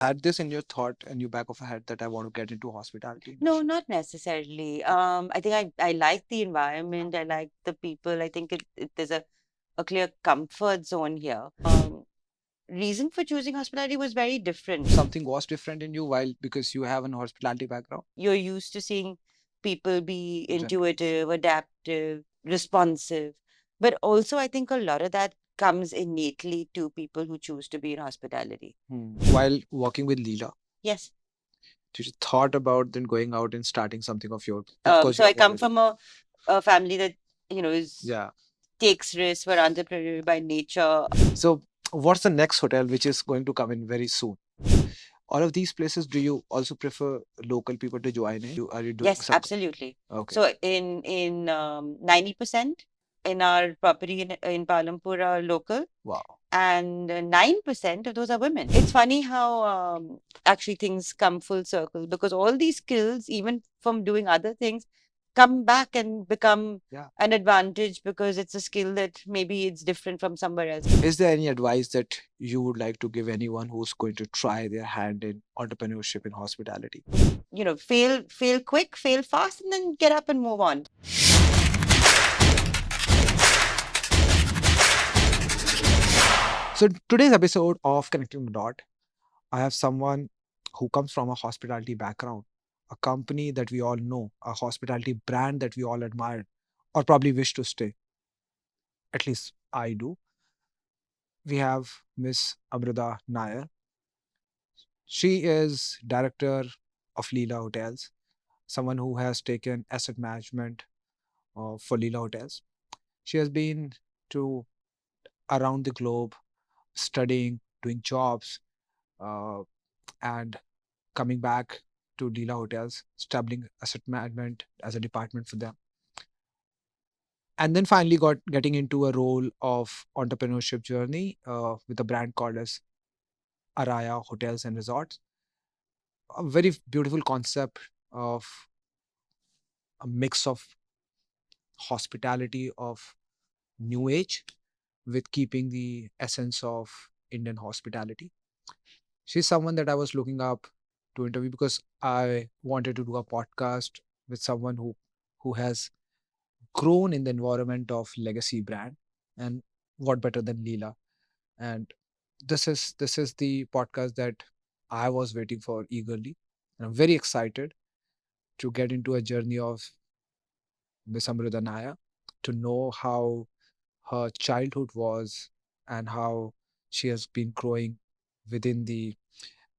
Had this in your thought and your back of a head that I want to get into hospitality No, industry? not necessarily. Okay. I think I like the environment. I like the people. I think there's a clear comfort zone here. Reason for choosing hospitality was very different. Something was different in you while because you have an hospitality background. You're used to seeing people be Generally. intuitive, adaptive, responsive. But also, I think a lot of that comes innately to people who choose to be in hospitality. While working with Leela, Yes. did you thought about then going out and starting something of your? Of course, So you I have come already. from a family that, is Yeah. takes risks, for entrepreneurial by nature. So, what's the next hotel which is going to come in very soon? All of these places, do you also prefer local people to join in? Are you doing Yes, some? absolutely. Okay. So in 90% in our property in Palampur are local, Wow. and 9% of those are women. It's funny how actually things come full circle, because all these skills, even from doing other things, come back and become Yeah. an advantage because it's a skill that maybe it's different from somewhere else. Is there any advice that you would like to give anyone who's going to try their hand in entrepreneurship in hospitality? Fail quick, fail fast, and then get up and move on. So, today's episode of Connecting the Dot, I have someone who comes from a hospitality background, a company that we all know, a hospitality brand that we all admire or probably wish to stay. At least I do. We have Miss Amruda Nair. She is director of Leela Hotels, someone who has taken asset management for Leela Hotels. She has been to around the globe studying, doing jobs, uh, and coming back to Leela Hotels, establishing asset management as a department for them. And then finally got getting into a role of entrepreneurship journey with a brand called as Araiya Hotels and Resorts. A very beautiful concept of a mix of hospitality of new age with keeping the essence of Indian hospitality. She's someone that I was looking up to interview because I wanted to do a podcast with someone who has grown in the environment of legacy brand, and what better than Leela. And this is the podcast that I was waiting for eagerly, and I'm very excited to get into a journey of Miss Amruda Nair, to know how her childhood was and how she has been growing within the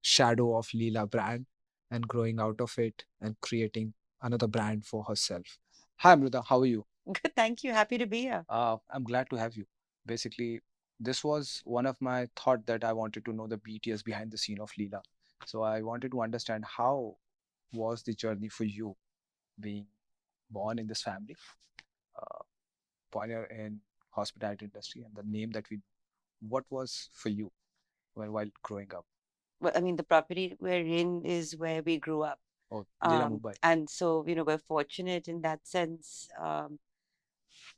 shadow of Leela brand and growing out of it and creating another brand for herself. Hi Amruda, how are you? Good, thank you. Happy to be here. I'm glad to have you. Basically, this was one of my thought that I wanted to know the BTS behind the scene of Leela. So I wanted to understand how was the journey for you being born in this family, uh, pioneer in hospitality industry, and the name that we. What was for you while growing up? Well, I mean, the property we're in is where we grew up. Oh, Leela Mumbai. And so, we're fortunate in that sense,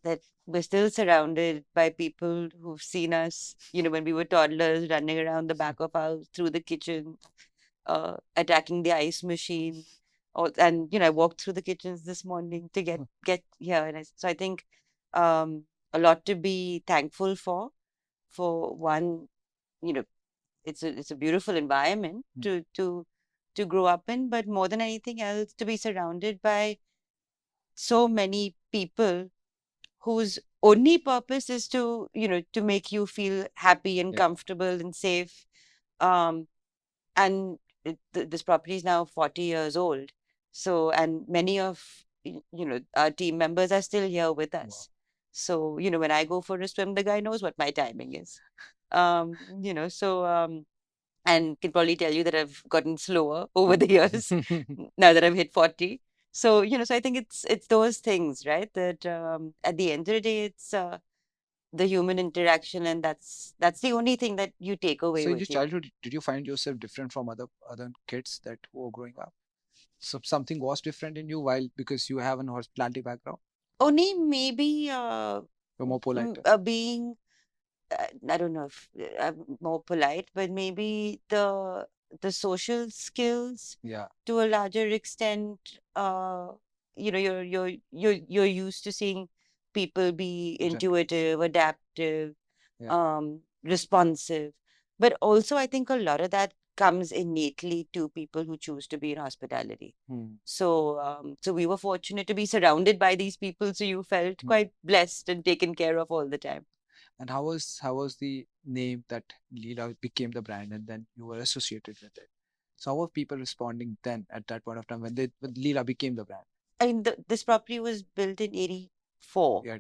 that we're still surrounded by people who've seen us, when we were toddlers running around the back of house, through the kitchen, attacking the ice machine. And, I walked through the kitchens this morning to get here. So I think a lot to be thankful for one, you know, it's a beautiful environment to grow up in, but more than anything else, to be surrounded by so many people whose only purpose is to make you feel happy and Yeah. comfortable and safe. Um, and this property is now 40 years old. So, and many of our team members are still here with Wow. us. So, when I go for a swim, the guy knows what my timing is. So and can probably tell you that I've gotten slower over the years now that I've hit 40. So, so I think it's those things, right? That at the end of the day, it's the human interaction, and that's the only thing that you take away So in your with you. childhood, did you find yourself different from other kids that were growing up? So something was different in you while because you have an hospitality background. Only maybe You're more polite. being I don't know if I'm more polite, but maybe the the social skills Yeah. to a larger extent. You're used to seeing people be Generally. intuitive, adaptive, Yeah. responsive. But also, I think a lot of that comes innately to people who choose to be in hospitality. Hmm. So we were fortunate to be surrounded by these people. So you felt Hmm. quite blessed and taken care of all the time. And how was the name that Leela became the brand, and then you were associated with it? So how were people responding then at that point of time when Leela became the brand? I mean, this property was built in 84. Yeah.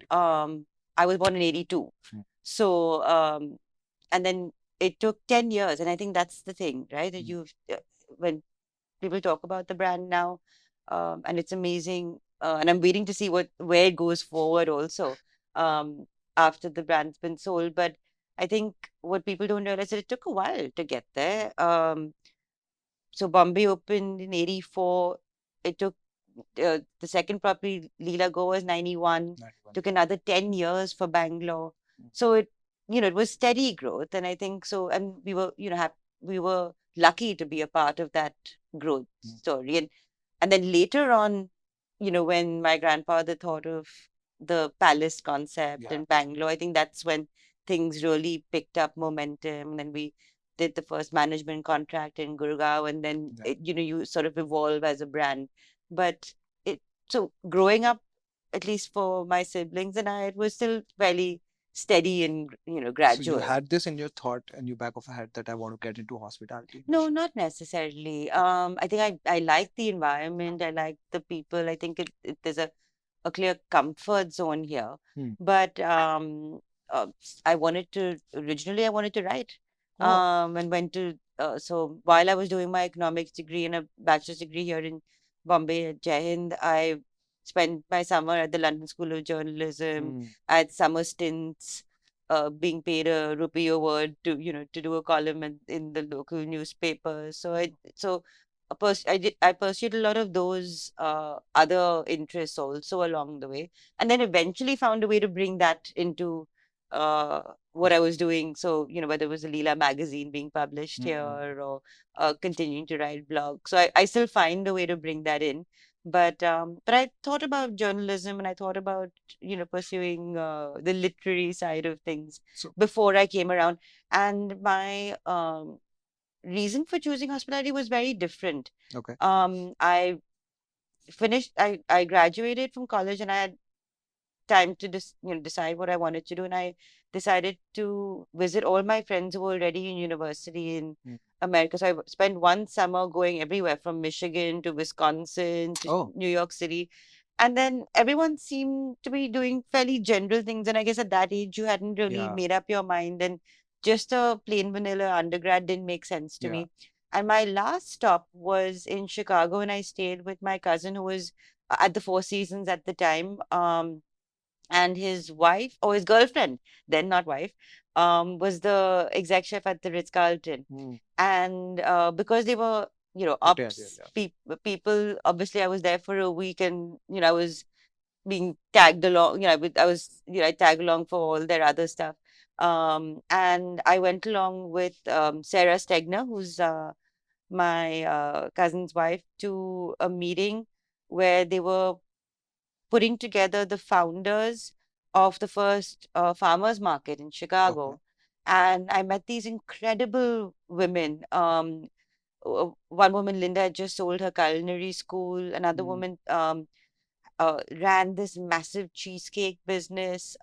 I was born in 82. Hmm. So, and then it took 10 years. And I think that's the thing, right? That Hmm. when people talk about the brand now, and it's amazing. And I'm waiting to see where it goes forward also, um, after the brand's been sold. But I think what people don't realize is that it took a while to get there. So Bombay opened in 84. It took the second property, Leela Go, was 91. 91. Took another 10 years for Bangalore. Hmm. So it was steady growth. And I think so. And we were lucky to be a part of that growth Hmm. story. And then later on, when my grandfather thought of the palace concept Yeah. in Bangalore, I think that's when things really picked up momentum. And then we did the first management contract in Gurgaon, and then Yeah. you sort of evolve as a brand. But it so growing up, at least for my siblings and I, it was still fairly steady and So you gradual. had this in your thought and your back of a head that I want to get into hospitality No, initially. not necessarily. I think I like the environment. I like the people. I think there's a clear comfort zone here. Hmm. But I wanted to originally I wanted to write. Oh. And went to so while I was doing my economics degree and a bachelor's degree here in Bombay at Jai Hind, I spent my summer at the London School of Journalism. Hmm. I had summer stints being paid a rupee a word to do a column in the local newspaper. I pursued a lot of those other interests also along the way, and then eventually found a way to bring that into what I was doing. So whether it was a Leela magazine being published here Hmm. or continuing to write blogs. So I still find a way to bring that in. But I thought about journalism and I thought about pursuing the literary side of things So before I came around. And my reason for choosing hospitality was very different. okay. I I graduated from college and I had time to decide what I wanted to do, and I decided to visit all my friends who were already in university in Hmm. America. So I spent one summer going everywhere from Michigan to Wisconsin to Oh. New York City. And then everyone seemed to be doing fairly general things. And I guess at that age, you hadn't really Yeah. made up your mind. And just a plain vanilla undergrad didn't make sense to Yeah. me. And my last stop was in Chicago, and I stayed with my cousin who was at the Four Seasons at the time. And his wife or his girlfriend, then not wife, was the exec chef at the Ritz Carlton. Hmm. And because they were, Yeah. Yeah. ops people, obviously I was there for a week, and I was being tagged along. I tag along for all their other stuff. And I went along with Sarah Stegner, who's my cousin's wife, to a meeting where they were putting together the founders of the first farmers market in Yeah. Okay. Chicago. And I met these incredible women. One woman, Linda, had just sold her culinary school. Another Hmm. woman ran this massive cheesecake business.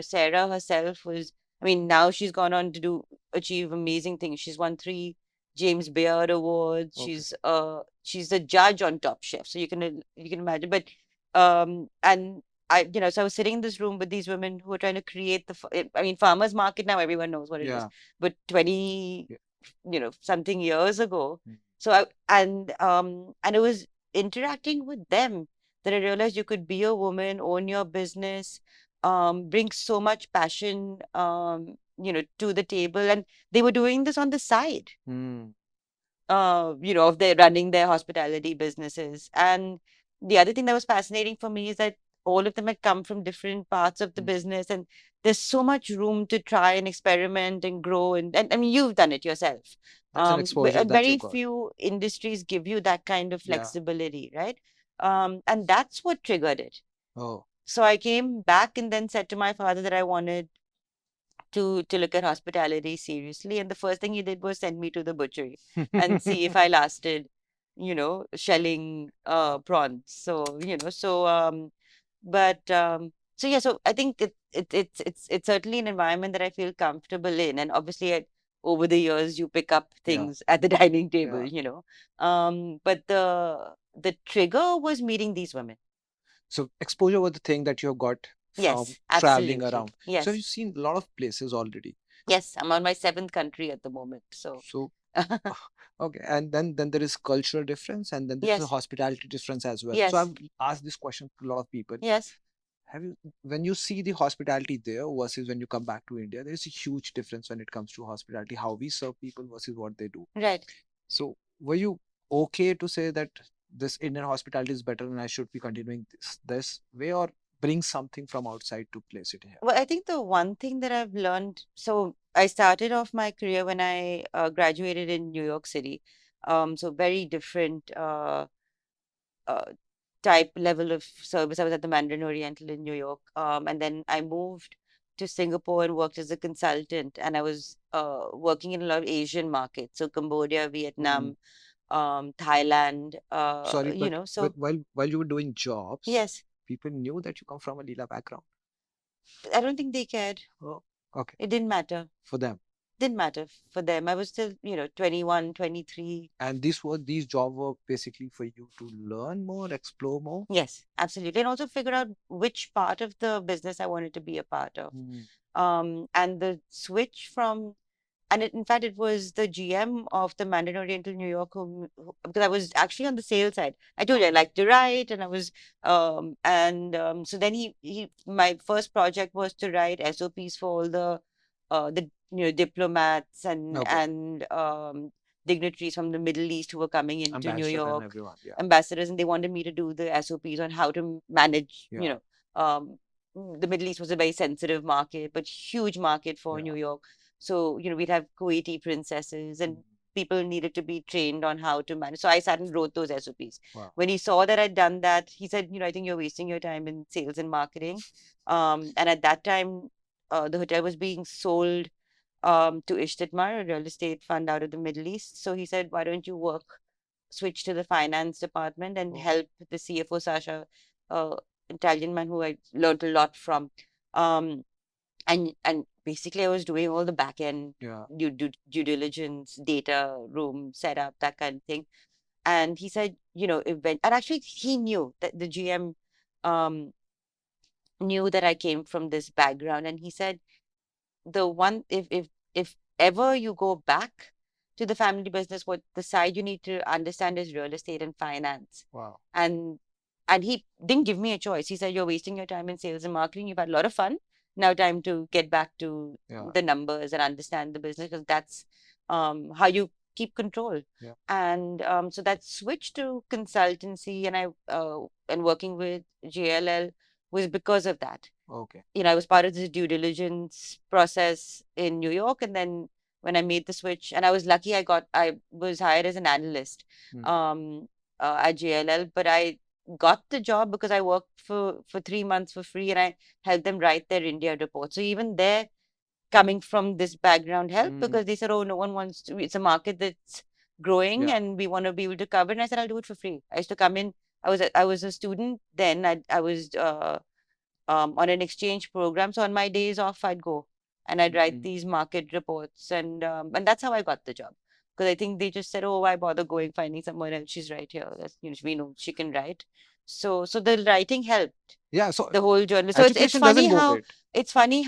Sarah herself was, I mean, now she's gone on to achieve amazing things. She's won 3 James Beard Awards. Okay. She's a judge on Top Chef. So you can imagine. But and so I was sitting in this room with these women who were trying to create I mean, farmers market now everyone knows what it is, Yeah. but 20 Yeah. something years ago. Hmm. So and it was interacting with them that I realized you could be a woman, own your business, bring so much passion, to the table. And they were doing this on the side, Hmm. of their running their hospitality businesses. And the other thing that was fascinating for me is that all of them had come from different parts of the Mm. business, and there's so much room to try and experiment and grow. And I mean, you've done it yourself. That's an exposure that you Very got. few industries give you that kind of Yeah. flexibility, right? And that's what triggered it. Oh. So I came back and then said to my father that I wanted to look at hospitality seriously. And the first thing he did was send me to the butchery and see if I lasted, shelling prawns. So, but so yeah, so I think it's certainly an environment that I feel comfortable in. And obviously over the years you pick up Yeah. things at the dining table, Yeah. But the trigger was meeting these women. So exposure was the thing that you have got from Yes, traveling absolutely. around. So Yes. you've seen a lot of places already. Yes, I'm on my seventh country at the moment. So So okay, and then there is cultural difference, and then there's a yes, hospitality difference as well. So yes, I've asked this question to a lot of people. yes, Have you, when you see the hospitality there versus when you come back to India, there's a huge difference when it comes to hospitality, how we serve people versus what they do. right. So were you okay to say that this Indian hospitality is better and I should be continuing this way, or bring something from outside to place it here? Well, I think the one thing that I've learned, so I started off my career when I graduated in New York City. So very different uh, type level of service. I was at the Mandarin Oriental in New York. And then I moved to Singapore and worked as a consultant. And I was working in a lot of Asian markets. So Cambodia, Mm. Vietnam, Thailand, Sorry, but so while you were doing jobs, yes, people knew that you come from a Leela background. I don't think they cared. Oh, okay. It didn't matter. For them. Didn't matter for them. I was still, 21, 23. And these jobs were basically for you to learn more, explore more. Yes, absolutely. And also figure out which part of the business I wanted to be a part of. Mm. And the switch from and in fact, it was the GM of the Mandarin Oriental New York because I was actually on the sales side. I told you I like to write, and I was, so then my first project was to write SOPs for all the diplomats and Okay. dignitaries from the Middle East who were coming into New Ambassador and York, everyone. Yeah. ambassadors, and they wanted me to do the SOPs on how to manage, Yeah. um, the Middle East was a very sensitive market, but huge market for Yeah. New York. So, we'd have Kuwaiti princesses and Mm. people needed to be trained on how to manage. So I sat and wrote those SOPs. Wow. When he saw that I'd done that, he said, I think you're wasting your time in sales and marketing. And at that time, the hotel was being sold to Ishtatmar, a real estate fund out of the Middle East. So he said, why don't you switch to the finance department and Oh. help the CFO, Sasha, Italian man who I learned a lot from. Um, and basically I was doing all the back end Yeah. due diligence, data room setup, that kind of thing. And he said, and actually he knew that the GM um, knew that I came from this background, and he said, the one if ever you go back to the family business, what the side you need to understand is real estate and finance. Wow. And he didn't give me a choice. He said, you're wasting your time in sales and marketing. You've had a lot of fun. Now time to get back to Yeah. the numbers and understand the business, because that's how you keep control. Yeah. And so that switch to consultancy and working with JLL was because of that. Okay. I was part of the due diligence process in New York. And then when I made the switch, and I was lucky, I was hired as an analyst Mm. at JLL, but I got the job because I worked for 3 months for free and I helped them write their India report. So even there, coming from this background helped, Mm. because they said, oh, no one wants to, it's a market that's growing Yeah. and we want to be able to cover. And I said, I'll do it for free. I used to come in. I was a student then. I was on an exchange program. So on my days off, I'd go and I'd write Mm. these market reports, and that's how I got the job. Because I think they just said, "Oh, why bother going finding someone else? She's right here. We know she can write." So the writing helped Yeah. So the whole journey. So it's education funny doesn't go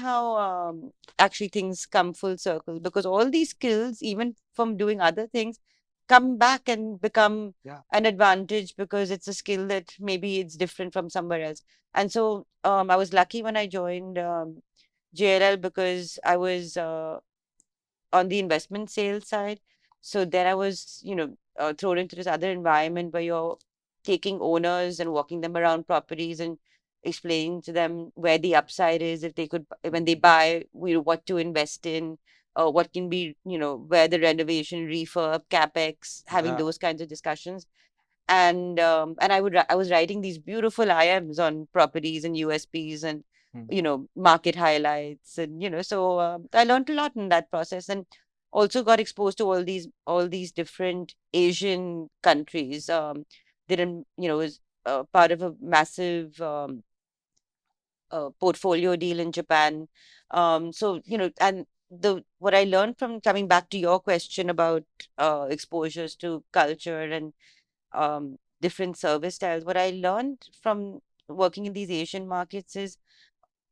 how with. actually things come full circle, because all these skills, even from doing other things, come back and become Yeah. an advantage, because it's a skill that maybe it's different from somewhere else. And so I was lucky when I joined JLL, because I was on the investment sales side. So then I was, thrown into this other environment where you're taking owners and walking them around properties and explaining to them where the upside is, if they could, when they buy, what to invest in, what can be, where the renovation, refurb, capex, having Yeah. those kinds of discussions. And I was writing these beautiful IMs on properties and USPs and Mm. market highlights, and so I learned a lot in that process, and also got exposed to all these different Asian countries. Didn't Was part of a massive portfolio deal in Japan. So and the what I learned from, coming back to your question about exposures to culture and different service styles, what I learned from working in these Asian markets is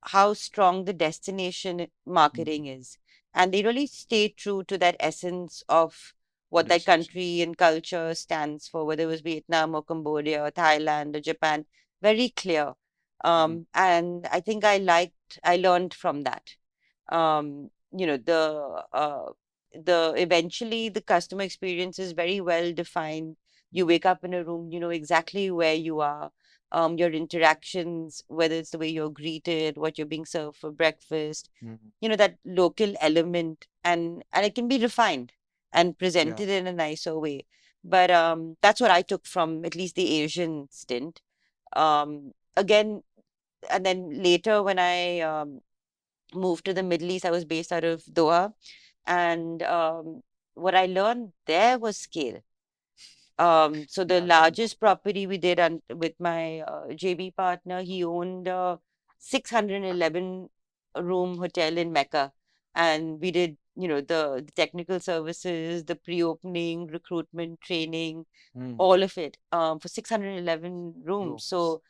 how strong the destination Mm. marketing is. And they really stay true to that essence of The what that destination. country and culture stands for, whether it was Vietnam or Cambodia or Thailand or Japan, very clear. Mm. And I think I learned from that. Um, you know, the eventually the customer experience is very well defined. You wake up in a room, you know exactly where you are, your interactions, whether it's the way you're greeted, what you're being served for breakfast, Mm. that local element, and it can be refined and Yeah. presented in a nicer way. But that's what I took from at least the Asian stint. Again, and then later when I moved to the Middle East, I was based out of Doha, and what I learned there was scale. So the Yeah. That's largest important. property we did with my JV partner, he owned a 611 room hotel in Mecca, and we did, the technical services, the pre-opening, recruitment, training, Mm. all of it, for 611 rooms. Rooms. So,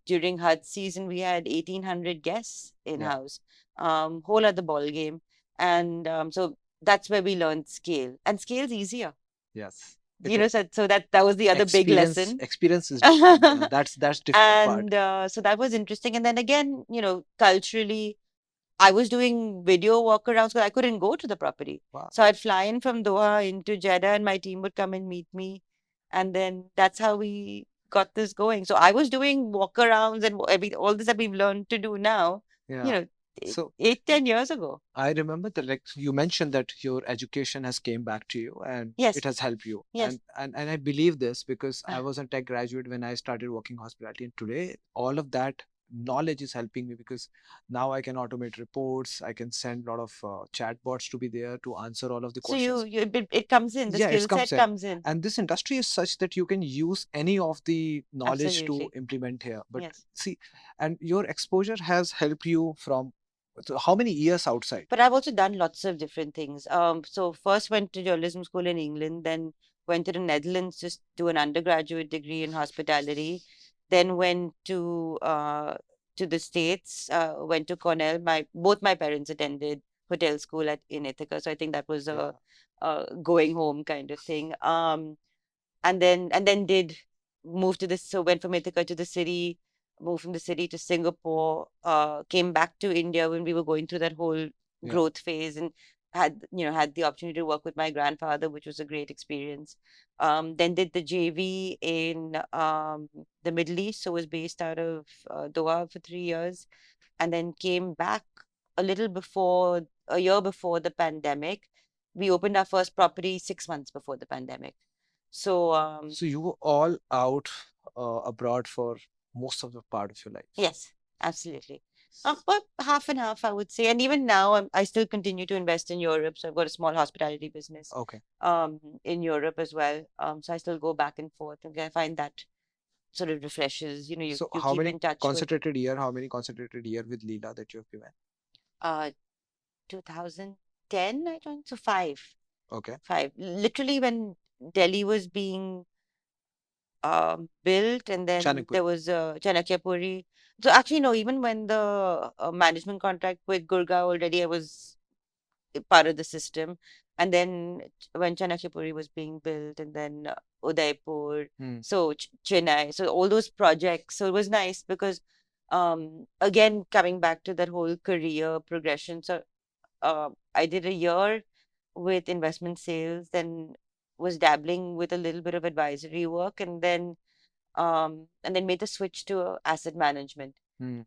during Hajj season, we had 1,800 guests in Yeah. house, whole other ball game, and so that's where we learned scale, and scale's easier. Yes. It is. So that was the other big Experience. lesson. Experience is different. That's difficult part. And so that was interesting. And then again, culturally, I was doing video walkarounds because I couldn't go to the property. Wow. So I'd fly in from Doha into Jeddah, and my team would come and meet me. And then that's how we got this going. So I was doing walkarounds and all this that we've learned to do now, you Yeah. know, So 8, 10 years ago. I remember that, like you mentioned, that your education has came back to you and Yes, it has helped you. yes. And I believe this because I was a tech graduate when I started working hospitality, and today all of that knowledge is helping me because now I can automate reports. I can send a lot of chatbots to be there to answer all of the So questions. it comes in, the Yeah, it skill comes set in. comes in. And this industry is such that you can use any of the knowledge to Absolutely. implement here. But Yes. see, and your exposure has helped you from, so how many years outside? But I've also done lots of different things. So first went to journalism school in England, then went to the Netherlands just do an undergraduate degree in hospitality, then went to the States, went to Cornell. Both my parents attended hotel school in Ithaca, so I think that was Yeah. a going home kind of thing. And then did move to this. So went from Ithaca to the city, moved from the city to Singapore, came back to India when we were going through that whole Yeah. growth phase, and had the opportunity to work with my grandfather, which was a great experience. Then did the JV in the Middle East, so was based out of Doha for 3 years, and then came back a year before the pandemic. We opened our first property 6 months before the pandemic. So So you were all out abroad for most of the part of your life. yes, absolutely. But half and half, I would say. And even now, I still continue to invest in Europe. So I've got a small hospitality business Okay. in Europe as well. So I still go back and forth, and I find that sort of refreshes. You So you how keep many in touch with concentrated year with Leela that you have given? uh 2010. I joined, so Okay. five. Literally when Delhi was being built, and then Chanakpuri. there was Chanakyapuri. So actually, no, even when the management contract with Gurgaon, already I was a part of the system. And then when Chanakyapuri was being built, and then Udaipur, Hmm. so Chennai, so all those projects. So it was nice because, again, coming back to that whole career progression. So I did a year with investment sales, then was dabbling with a little bit of advisory work, and then made the switch to asset management.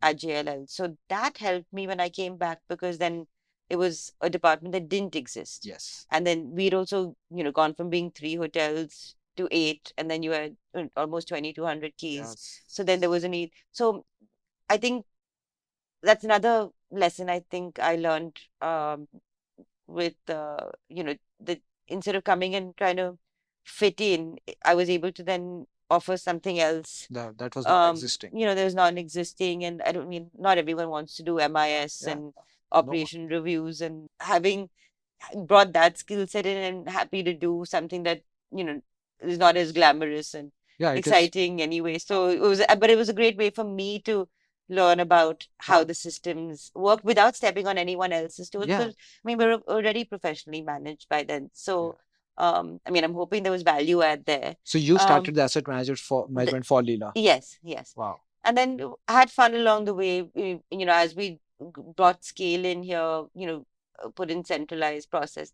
at JLL. So that helped me when I came back, because then it was a department that didn't exist. Yes. And then we'd also, gone from being 3 hotels to 8, and then you had almost 2,200 keys. Yes. So then there was a need. So I think that's another lesson I think I learned, with, the instead of coming and trying to fit in, I was able to then offer something else. That was non-existing. There's non-existing, and I don't mean not everyone wants to do MIS Yeah. and No. operation reviews, and having brought that skill set in, and happy to do something that, is not as glamorous and Yeah, it is. exciting anyway. So but it was a great way for me to learn about how the systems work without stepping on anyone else's toes. Yeah. Because I mean, we're already professionally managed by then. So I mean, I'm hoping there was value add there. So you started the asset management for Leela. Yes, yes. Wow. And then I had fun along the way, as we brought scale in here, put in centralized process,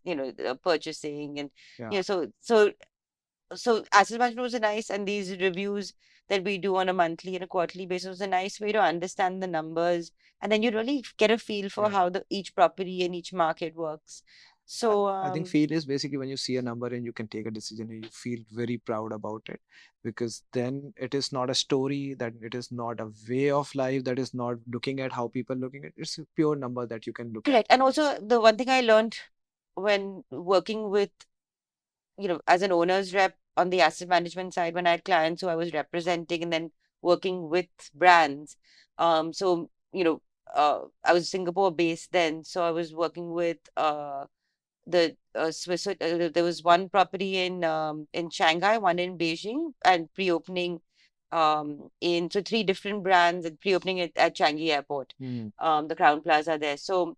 purchasing, and, Yeah. so asset management was a nice, and these reviews that we do on a monthly and a quarterly basis was a nice way to understand the numbers, and then you really get a feel for how each property and each market works. So I think feel is basically when you see a number and you can take a decision and you feel very proud about it, because then it is not a story, that it is not a way of life, that is not looking at how people looking at it. It's a pure number that you can look correct. And also the one thing I learned when working with, as an owner's rep on the asset management side, when I had clients who I was representing and then working with brands. So, I was Singapore based then. So I was working with the Swiss. There was one property in Shanghai, one in Beijing, and pre-opening in so 3 different brands and pre-opening it at Changi Airport, the Crown Plaza there. So,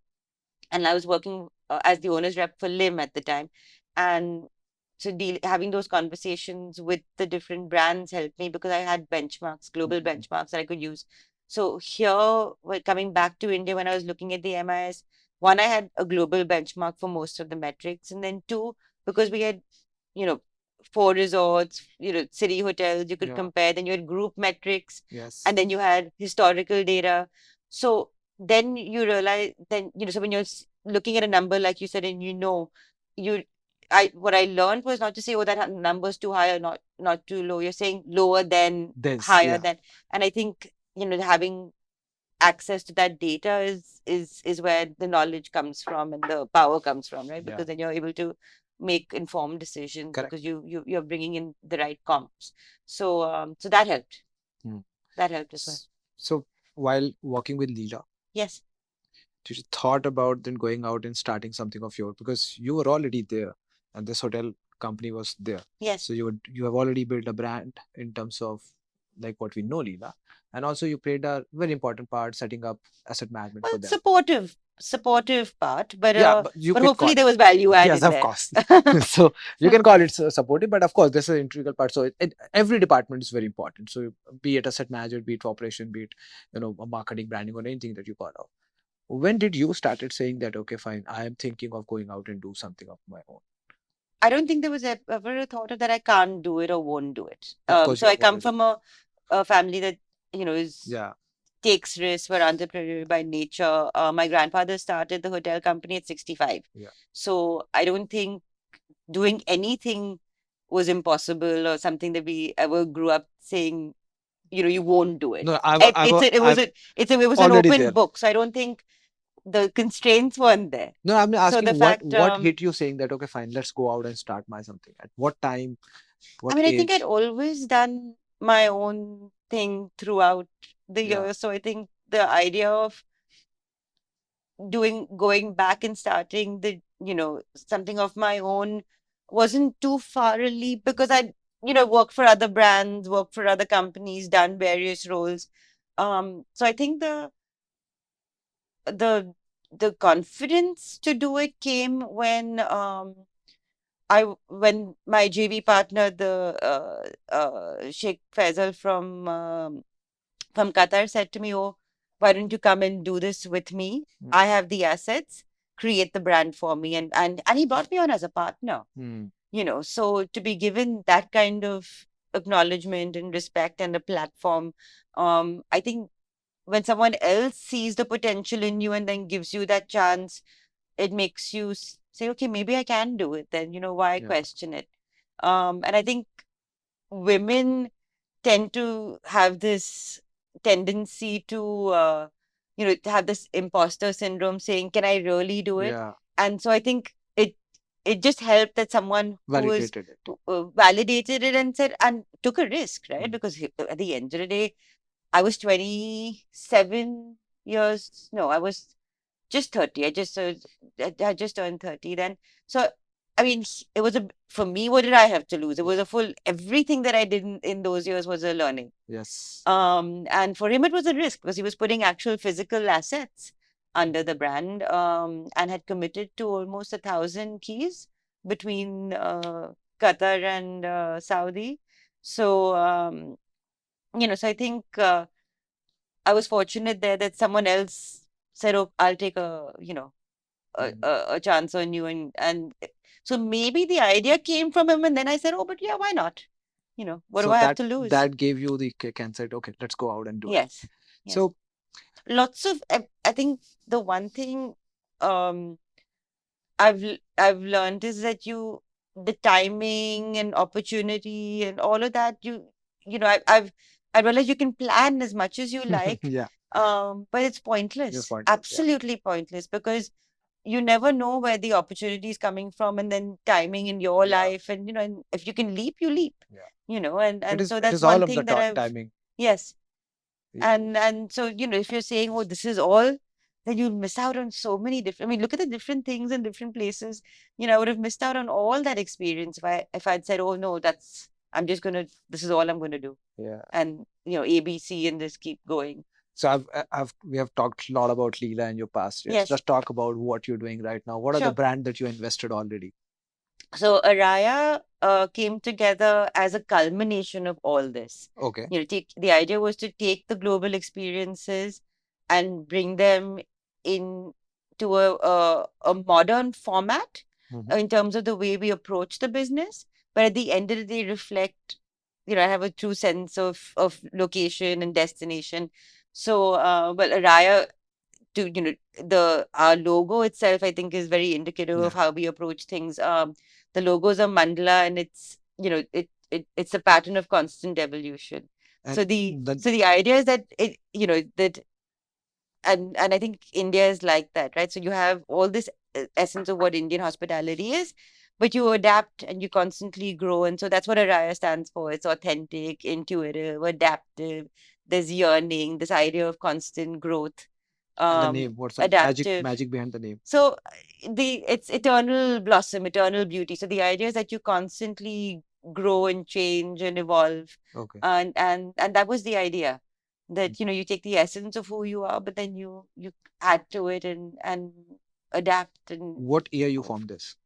and I was working as the owner's rep for Lim at the time, and so having those conversations with the different brands helped me, because I had benchmarks, global benchmarks that I could use. So here, coming back to India, when I was looking at the MIS, one, I had a global benchmark for most of the metrics, and then two, because we had, you know, 4 resorts, city hotels, you could compare. Then you had group metrics, Yes. and then you had historical data. So then you realize, then, so when you're looking at a number, like you said, and you what I learned was not to say, oh, that number's too high or not too low. You're saying lower than, higher than. And I think, having access to that data is where the knowledge comes from and the power comes from, right? Because then you're able to make informed decisions. Correct. Because you're bringing in the right comps. So that helped. That helped as well. So while working with Leela, yes, did you thought about then going out and starting something of yours, because you were already there and this hotel company was there? Yes. So you have already built a brand in terms of like what we know, Leela, and also you played a very important part setting up asset management for them. Supportive part, but but hopefully there was value added. Yes, of course. So you can call it supportive, but of course this is an integral part. So every department is very important. So be it asset manager, be it operation, be it a marketing, branding, or anything that you call out. When did you started saying that, okay, fine, I am thinking of going out and do something of my own? I don't think there was ever a thought of that I can't do it or won't do it. Of course, So I come from a family that, is takes risks, were entrepreneurial by nature. My grandfather started the hotel company at 65. So I don't think doing anything was impossible or something that we ever grew up saying, you won't do it. No, it was an open book. So I don't think the constraints weren't there. No, I'm asking the fact, what hit you saying that, okay, fine, let's go out and start my something. At what time? What I mean, age? I think I'd always done my own thing throughout the year. So I think the idea of going back and starting something of my own wasn't too far really, because I worked for other brands, worked for other companies, done various roles. So I think the confidence to do it came when when my JV partner, the Sheikh Faisal from Qatar, said to me, "Oh, why don't you come and do this with me? I have the assets, create the brand for me," and he brought me on as a partner. So to be given that kind of acknowledgement and respect and a platform, I think when someone else sees the potential in you and then gives you that chance, it makes you say, okay, maybe I can do it. Then, why Yeah. question it? And I think women tend to have this tendency to, to have this imposter syndrome, saying, "Can I really do it?" Yeah. And so I think it just helped that someone who was Validated it. validated it and said and took a risk, right? Mm. Because at the end of the day, I was 27 years. No, I was just 30. I just turned 30 then. So, I mean, it was for me, what did I have to lose? It was a full, everything that I did in those years was a learning. Yes. And for him, it was a risk because he was putting actual physical assets under the brand, and had committed to almost 1,000 keys between Qatar and Saudi. So, so I think I was fortunate there that someone else said, "Oh, I'll take Mm. a chance on you," so maybe the idea came from him, and then I said, "Oh, but yeah, why not? What do So I have that to lose?" that gave you the kick and said, okay, let's go out and do it. Yes, yes. So Lots of I think the one thing um I've learned is that the timing and opportunity and all of that, I realized you can plan as much as you like, yeah, but it's just pointless, pointless. Yeah. absolutely pointless, because you never know where the opportunity is coming from, and then timing in your Yeah. life, and if you can leap, you leap, Yeah. and so It that's is all one of the thing that I've timing. yes. Y- And so, if you're saying, oh, this is all, then you'll miss out on so many different, I mean, look at the different things in different places. I would have missed out on all that experience if I'd said, oh no, I'm just gonna, this is all I'm gonna do. Yeah. And ABC and just keep going. So we have talked a lot about Leela and your past years. Yes, Just talk about what you're doing right now. What are the sure. brand that you invested already? So Araiya came together as a culmination of all this. Okay. The idea was to take the global experiences and bring them in to a modern format Mhm. in terms of the way we approach the business, but at the end of the day, reflect. I have a true sense of location and destination. So, well, Araiya to the our logo itself, I think, is very indicative of Yeah. how we approach things. The logos are mandala, and it's a pattern of constant evolution. And the So the idea is that and I think India is like that, right? So you have all this essence of what Indian hospitality is, but you adapt and you constantly grow, and so that's what Araya stands for. It's authentic, intuitive, adaptive. There's yearning, this idea of constant growth, and the name. What's the adaptive. magic behind the name? So it's eternal blossom, eternal beauty. So the idea is that you constantly grow and change and evolve, Okay. and that was the idea, that you take the essence of who you are, but then you add to it and adapt and What year you move. formed this?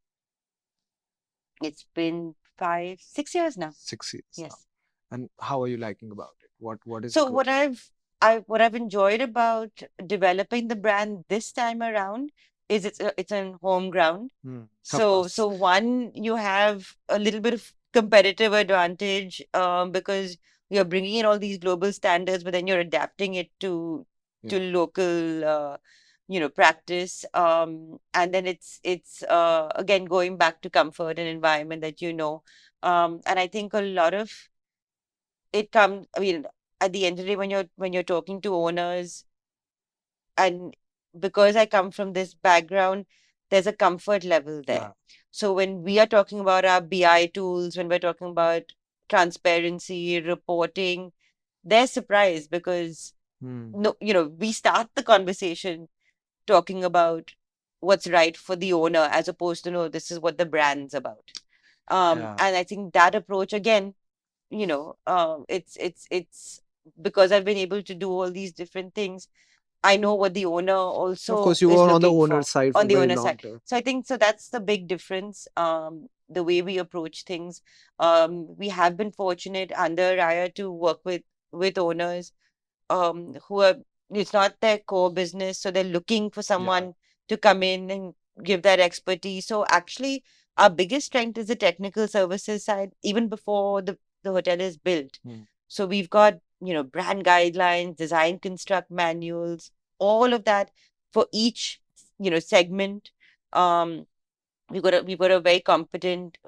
It's been 6 years now. 6 years now. Yes. And how are you liking about it? What is So good? what I've enjoyed about developing the brand this time around is it's on home ground. Of So course. one, you have a little bit of competitive advantage, because you're bringing in all these global standards, but then you're adapting it to Yeah. local practice. And then it's again going back to comfort and environment that and I think a lot of it comes, I mean, at the end of the day, when you're talking to owners, and because I come from this background, there's a comfort level there. Yeah. So when we are talking about our BI tools, when we're talking about transparency, reporting, they're surprised because Hmm. no, we start the conversation talking about what's right for the owner as opposed to, no, this is what the brand's about. Yeah. And I think that approach again, it's because I've been able to do all these different things. I know what the owner Of also course, you is were on the looking owner for side on for the very owner long side. time. So I think so that's the big difference. The way we approach things. We have been fortunate under Raya to work with owners who are, it's not their core business, so they're looking for Yeah. someone to come in and give that expertise. So actually, our biggest strength is the technical services side, even before the hotel is built. Hmm. So we've got brand guidelines, design construct manuals, all of that for each segment. Um, we've got a very competent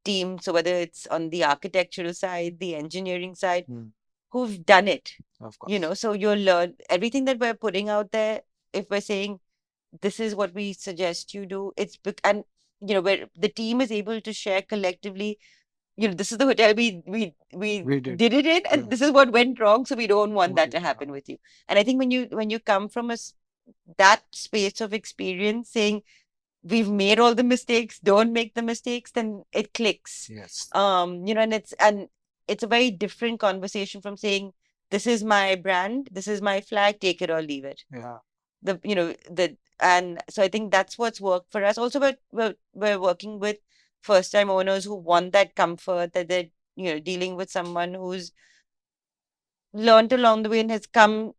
team. So whether it's on the architectural side, the engineering side, Mm, who've done it, of course. so you'll learn everything that we're putting out there. If we're saying this is what we suggest you do, and where the team is able to share collectively, this is the hotel we We did. did it in, Yeah. and this is what went wrong, so we don't want What that it, to happen with you. And I think when you come from that space of experience, saying we've made all the mistakes, don't make the mistakes, then it clicks. yes. And it's a very different conversation from saying this is my brand, this is my flag, take it or leave it. Yeah. And so I think that's what's worked for us. Also, we're working with first time owners who want that comfort, that they're dealing with someone who's learned along the way and has come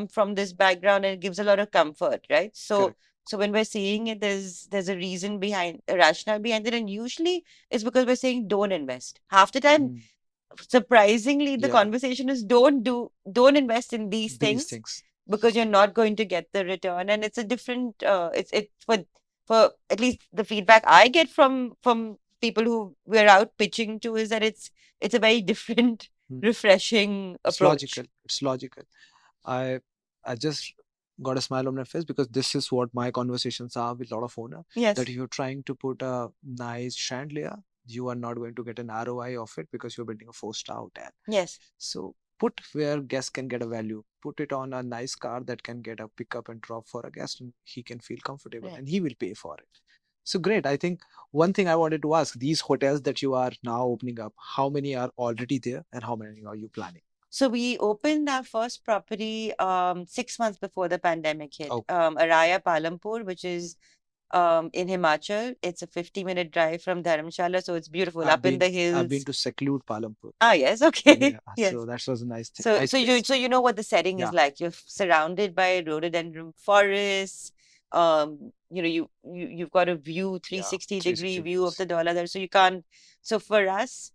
from this background, and it gives a lot of comfort, right? So Correct. so when we're seeing it, there's a reason behind, a rationale behind it, and usually it's because we're saying don't invest. Half the time, Mm, surprisingly, the yeah. conversation is don't invest in these These things, things. because you're not going to get the return. And it's a different it's for at least the feedback I get from people who we're out pitching to, is that it's a very different, Mm, refreshing it's approach. logical. It's logical. I I just got a smile on my face because this is what my conversations are with a lot of owner. That Yes. if you're trying to put a nice chandelier, you are not going to get an ROI of it because you're building a 4-star hotel. Yes. So put where guests can get a value. Put it on a nice car that can get a pickup and drop for a guest, and he can feel comfortable Right. and he will pay for it. So great. I think one thing I wanted to ask, these hotels that you are now opening up, how many are already there and how many are you planning? So we opened our first property 6 months before the pandemic hit. Oh, Araiya Palampur, which is in Himachal. It's a 50-minute drive from Dharamshala, so it's beautiful I've up in been the I've been hills. to seclude Palampur. Ah, yes, Yeah, okay, yes. so that was a nice thing. So, Nice so you place. so you know what the setting is Yeah. like. You're surrounded by rhododendron forests. You've got a view, Yeah. 360-degree 360 view of views. the dollar there. So you can't. So for us,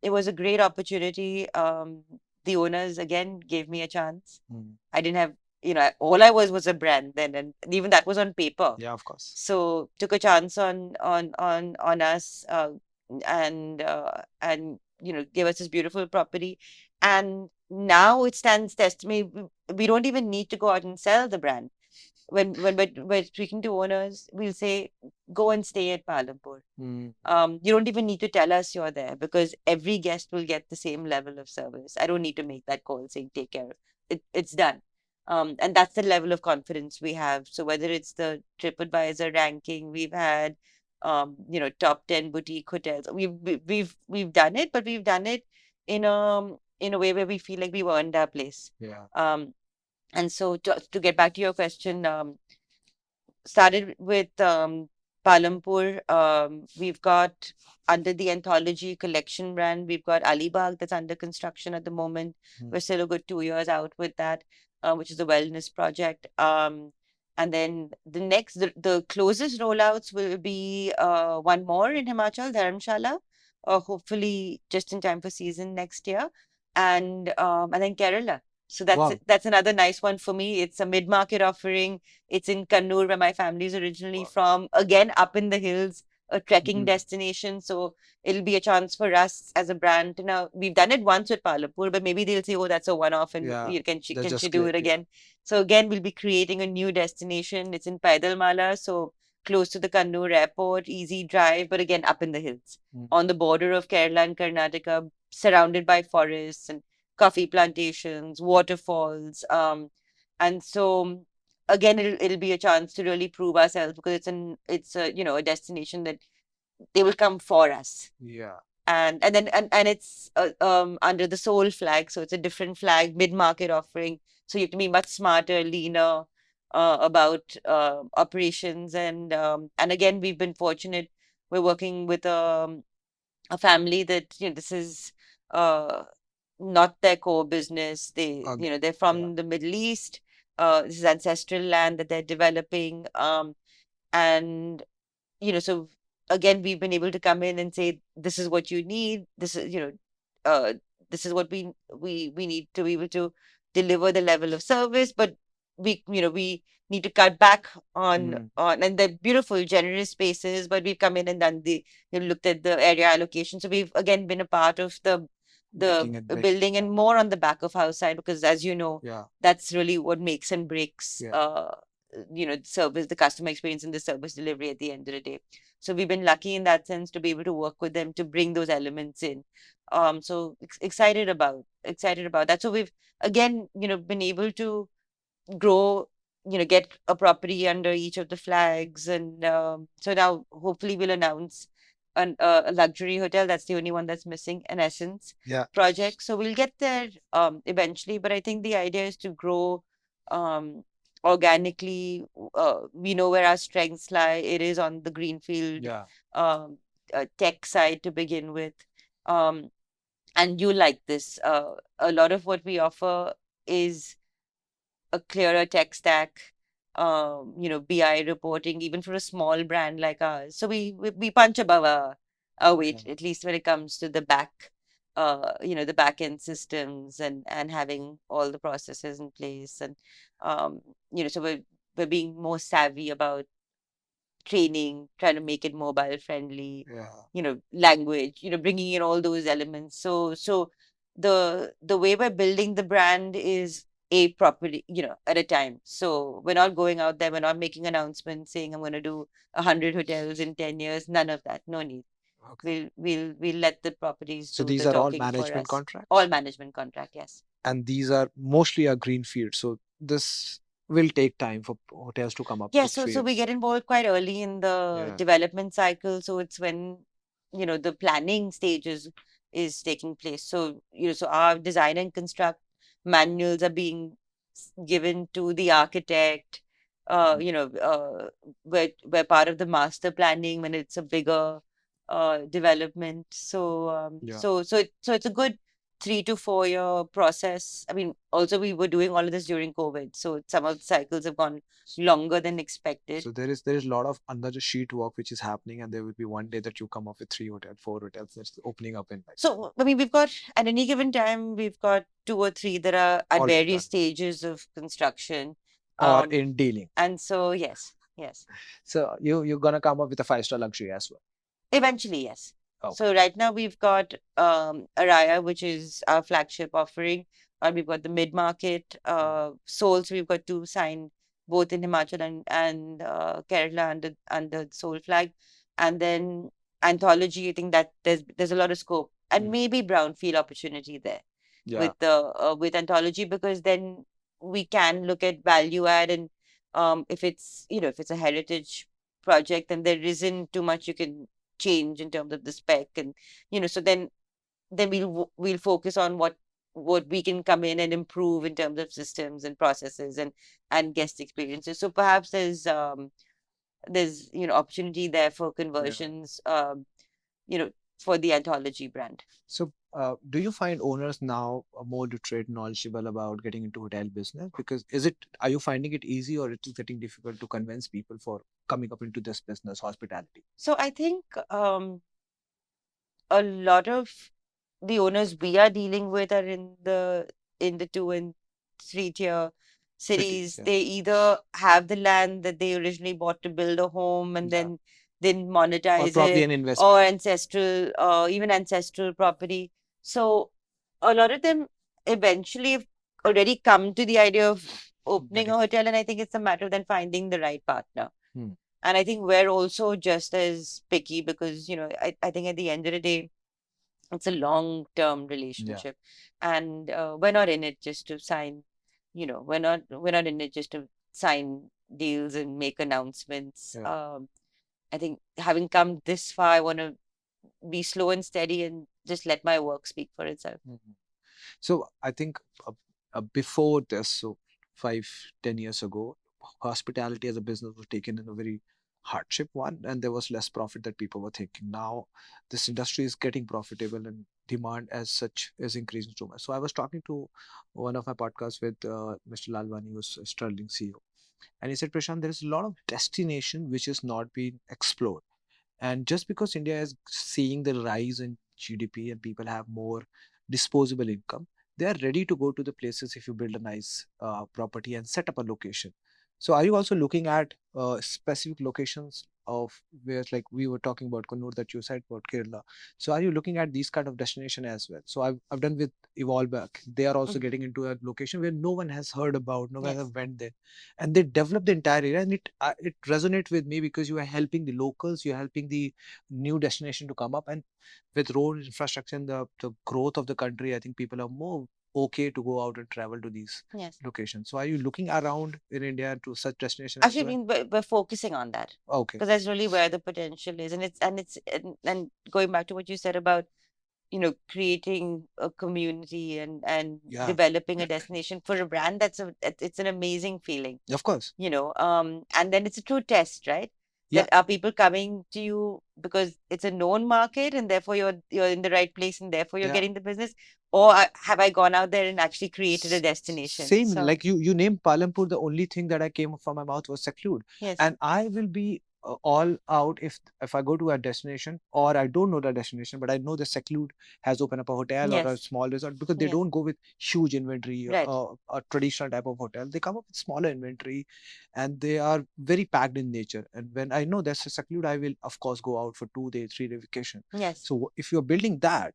it was a great opportunity. The owners again gave me a chance. Mm. I didn't have, all I was a brand then, and even that was on paper. Yeah, of course. So took a chance on us, and gave us this beautiful property. And now it stands testimony. We don't even need to go out and sell the brand. When we're speaking to owners, we'll say, go and stay at Palampur. Mm. You don't even need to tell us you're there, because every guest will get the same level of service. I don't need to make that call saying take care. It's done. And that's the level of confidence we have. So whether it's the TripAdvisor ranking we've had, top 10 boutique hotels, we've done it, but we've done it in a way where we feel like we've earned our place. Yeah. And so to get back to your question, started with Palampur. We've got, under the Anthology Collection brand, we've got Alibag that's under construction at the moment. Mm. We're still a good 2 years out with that, which is a wellness project. And then the closest rollouts will be one more in Himachal, Dharamshala, hopefully just in time for season next year, and then Kerala. So Wow. that's another nice one for me. It's a mid-market offering. It's in Kannur, where my family is originally Wow. from. Again, up in the hills, a trekking Mm. destination. So it'll be a chance for us as a brand to, now, we've done it once with Palapur, but maybe they'll say, oh, that's a one-off, and Yeah. That's can she just do great. it Yeah. again? So again, we'll be creating a new destination. It's in Paidalmala, so close to the Kannur airport, easy drive, but again, up in the hills, Mm. on the border of Kerala and Karnataka, surrounded by forests and coffee plantations, waterfalls. And so again, it'll be a chance to really prove ourselves, because it's a destination that they will come for us. Yeah. And it's under the Soul flag, so it's a different flag, mid-market offering. So you have to be much smarter, leaner about operations. And again, we've been fortunate. We're working with a family that, this is uh not their core business. They're Yeah. from the Middle East. This is ancestral land that they're developing. And so again, we've been able to come in and say, this is what you need. This is, this is what we need to be able to deliver the level of service, but we need to cut back on, and they're beautiful, generous spaces, but we've come in and done looked at the area allocation. So we've again been a part of the Making it big. building, and more on the back of house side, because as you know, Yeah. that's really what makes and breaks Yeah. service, the customer experience and the service delivery at the end of the day. So we've been lucky in that sense to be able to work with them to bring those elements in. So excited about that. So we've again, been able to grow, get a property under each of the flags. And so now hopefully we'll announce a luxury hotel. That's the only one that's missing, an Essence Yeah. project. So we'll get there eventually. But I think the idea is to grow um, organically. We know where our strengths lie. It is on the greenfield Yeah. um, tech side to begin with. Um, and you like this. A lot of what we offer is a clearer tech stack, BI reporting, even for a small brand like ours. So we punch above our weight, Yeah. at least when it comes to the the back end systems, and having all the processes in place. And, so we're being more savvy about training, trying to make it mobile friendly, Yeah. language, bringing in all those elements. So the way we're building the brand is a property, at a time. So we're not going out there, we're not making announcements saying I'm going to do 100 hotels in 10 years. None of that. No need. Okay. We'll let the properties So do these the are all talking for management us. All contracts, management contract, yes. and these are mostly a greenfield. So this will take time for hotels to come up Yeah, with so we phase. get involved quite early in the Yeah. development cycle. So it's when, the planning stages is taking place. So, so our design and construct manuals are being given to the architect. Mhm. We're part of the master planning when it's a bigger development. So Yeah. so it's a good 3 to 4 year process. I mean, also we were doing all of this during COVID, so some of the cycles have gone longer than expected. So there is a lot of under the sheet work which is happening, and there will be one day that you come up with 3 hotels, 4 hotels that's opening up in like So, I mean, we've got at any given time, we've got two or three that are at already various done stages of construction. or Um, in dealing. and so, yes. So you're gonna come up with a 5-star luxury as well. Eventually, yes. Okay. So right now we've got Araiya, which is our flagship offering. We've got the mid-market Souls. We've got two signed both in Himachal and Kerala under the Soul flag. And then Anthology, I think that there's a lot of scope, and Mm. maybe brownfield opportunity there Yeah. with Anthology, because then we can look at value add. And if it's a heritage project, then there isn't too much you can change in terms of the spec. And so then we'll focus on what we can come in and improve in terms of systems and processes and guest experiences. So perhaps there's opportunity there for Yeah. conversions, you know for the Anthology brand. So, do you find owners now more literate, knowledgeable about getting into hotel business? Because are you finding it easy, or it is getting difficult to convince people for coming up into this business, hospitality? So I think a lot of the owners we are dealing with are in the 2 and 3 tier Cities, cities. yeah. They either have the land that they originally bought to build a home and Yeah. then didn't Or monetize probably it, an investment. or even ancestral property. So a lot of them eventually have already come to the idea of opening a Getting. hotel, and I think it's a matter of then finding the right partner. Hmm. And I think we're also just as picky, because I think at the end of the day, it's a long term Yeah. relationship, and we're not in it just to sign. We're not in it just to sign deals and make announcements. Yeah. I think having come this far, I want to be slow and steady and just let my work speak for itself. Mhm. So I think before this, so 5-10 years ago, hospitality as a business was taken in a very hardship one, and there was less profit that people were thinking. Now, this industry is getting profitable, and demand as such is increasing so much. So I was talking to one of my podcasts with Mr. Lalwani, who's a Sterling CEO, and he said, Prashant, there is a lot of destination which is not being explored. And just because India is seeing the rise in GDP and people have more disposable income, they are ready to go to the places if you build a nice property and set up a location. So are you also looking at specific locations of where, like we were talking about Kannur, that you said about Kerala? So are you looking at these kind of destination as well? So I've done with Evolve Back. They are also Mhm. getting into a location where no one has heard about, no one has Yes. went there, and they develop the entire area, and it resonates with me because you are helping the locals, you're helping the new destination to come up, and with road infrastructure and the growth of the country, I think people are more okay to go out and travel to these Yes. locations. So are you looking around in India to such destination as Actually, I well? mean, we're focusing on that Okay. because that's really where the potential is, and and going back to what you said about creating a community and Yeah, developing a destination for a brand, it's an amazing feeling, of course. and then it's a true test, right? Yeah, That are people coming to you because it's a known market and therefore you're in the right place and therefore you're yeah. getting the business, or have I gone out there and actually created a destination? Same, So like you named Palampur. The only thing that I came from my mouth was seclude, yes, and I will be all out if I go to a destination or I don't know the destination, but I know the seclude has opened up a hotel or a yes, small resort, because they yes, don't go with huge inventory, right, a traditional type of hotel. They come up with smaller inventory, and they are very packed in nature. And when I know that's a seclude, I will of course go out for 2 day, 3 day vacation. yes, So if you're building that,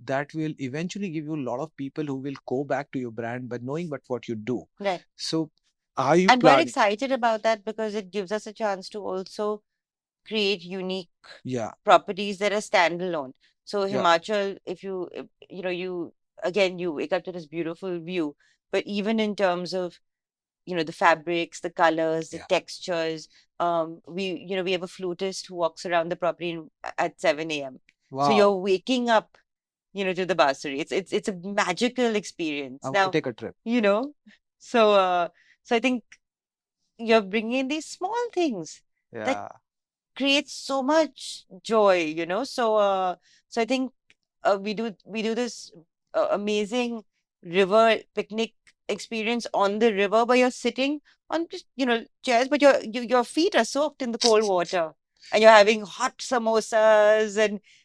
that will eventually give you a lot of people who will go back to your brand by knowing but what you do. right. So are you And we're planning? excited about that because it gives us a chance to also create unique Yeah, properties that are standalone. So yeah, Himachal, you again you wake up to this beautiful view, but even in terms of the fabrics, the colors, the yeah. textures, we have a flutist who walks around the property at 7 a.m. So Wow. you're waking up, to the barsari. It's a magical I experience. want to Now, take a trip. you know, so I think you're bringing in these small things that Yeah. creates so much joy. So I think we do this amazing river picnic experience on the river, where you're sitting on just chairs, but your feet are soaked in the cold water, and you're having hot samosas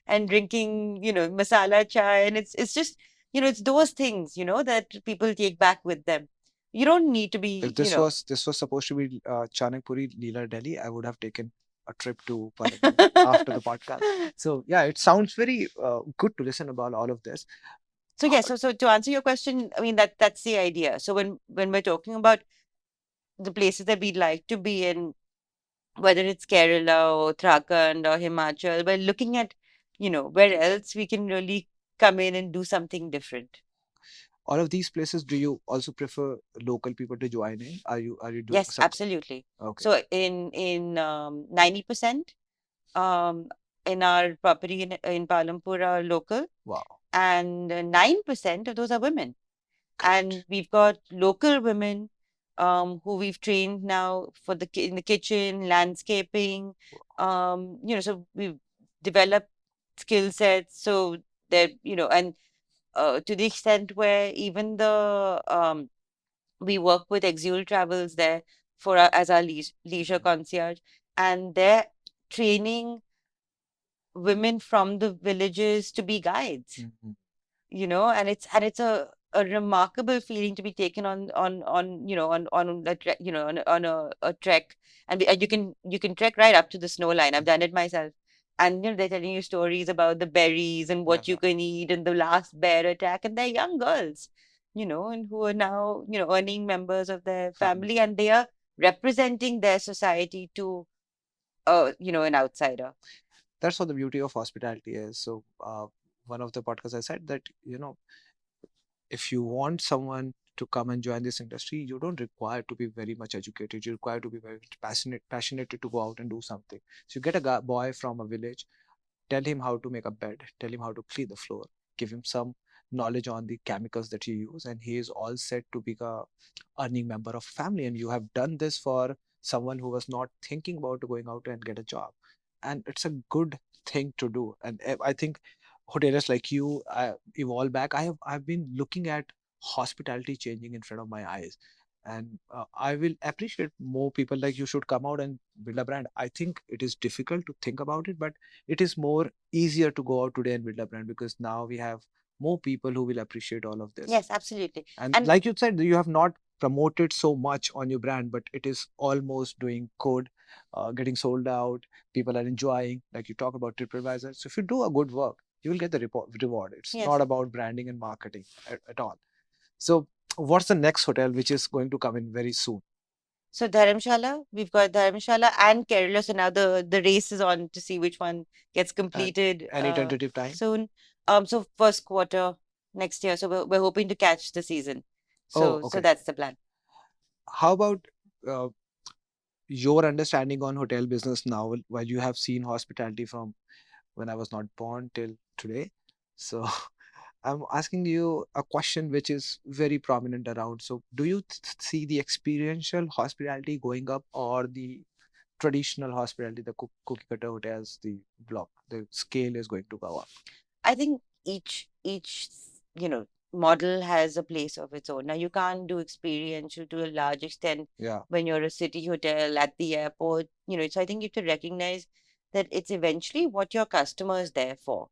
and drinking masala chai, and it's just it's those things that people take back with them. You don't need to If be this was supposed to be Chanakpuri, Leela, Delhi, I would have taken a trip to Palampur after the podcast. So yeah, it sounds very good to listen about all of this. So yeah, so to answer your question, I mean that's the idea. So when we're talking about the places that we'd like to be in, whether it's Kerala or Uttarakhand or Himachal, we're looking at where else we can really come in and do something different. All of these places, do you also prefer local people to join in? Are you doing Yes, some? absolutely. Okay. So in 90% um in our property in Palampur are local, Wow. and 9% of those are women. And Great. we've got local women who we've trained now for in the kitchen, landscaping. So we've developed skill sets. So that and to the extent where even the we work with Exule Travels there as our leisure concierge, and they're training women from the villages to be guides. Mhm. And it's a remarkable feeling to be taken on a a trek, and you can trek right up to the snow line. I've done it myself, and they're telling you stories about the berries and Yeah. what you can eat and the last bear attack, and they're young girls, and who are now earning members of their Family. family, and they are representing their society to an outsider. That's what the beauty of hospitality is. So one of the podcasts I said that, if you want someone to come and join this industry, you don't require to be very much educated. You require to be very passionate to go out and do something. So you get a boy from a village, tell him how to make a bed, tell him how to clean the floor, give him some knowledge on the chemicals that you use, and he is all set to be a earning member of family. And you have done this for someone who was not thinking about going out and get a job, and it's a good thing to do. And I think hoteliers like you, evolve back. I've been looking at hospitality changing in front of my eyes. And I will appreciate more people like you should come out and build a brand. I think it is difficult to think about it, but it is more easier to go out today and build a brand because now we have more people who will appreciate all of this. Yes, absolutely. And And like you said, you have not promoted so much on your brand, but it is almost doing good, getting sold out. People are enjoying, like you talk about TripAdvisor. So if you do a good work, you will get the reward. It's yes. not about branding and marketing at all. So what's the next hotel which is going to come in very soon? So Dharamshala, we've got Dharamshala and Kerala. So now the race is on to see which one gets And completed any tentative time? soon. So first quarter next year. So we're hoping to catch the season. Oh, So okay. that's the plan. How about uh, your understanding on hotel business now, while you have seen hospitality from when I was not born till today? So I'm asking you a question which is very prominent around. So, do you see the experiential hospitality going up or the traditional hospitality, the cookie cutter hotels, the scale is going to go up? I think each model has a place of its own. Now you can't do experiential to a large extent Yeah. when you're a city hotel at the airport. So I think you have to recognize that it's eventually what your customer is there for.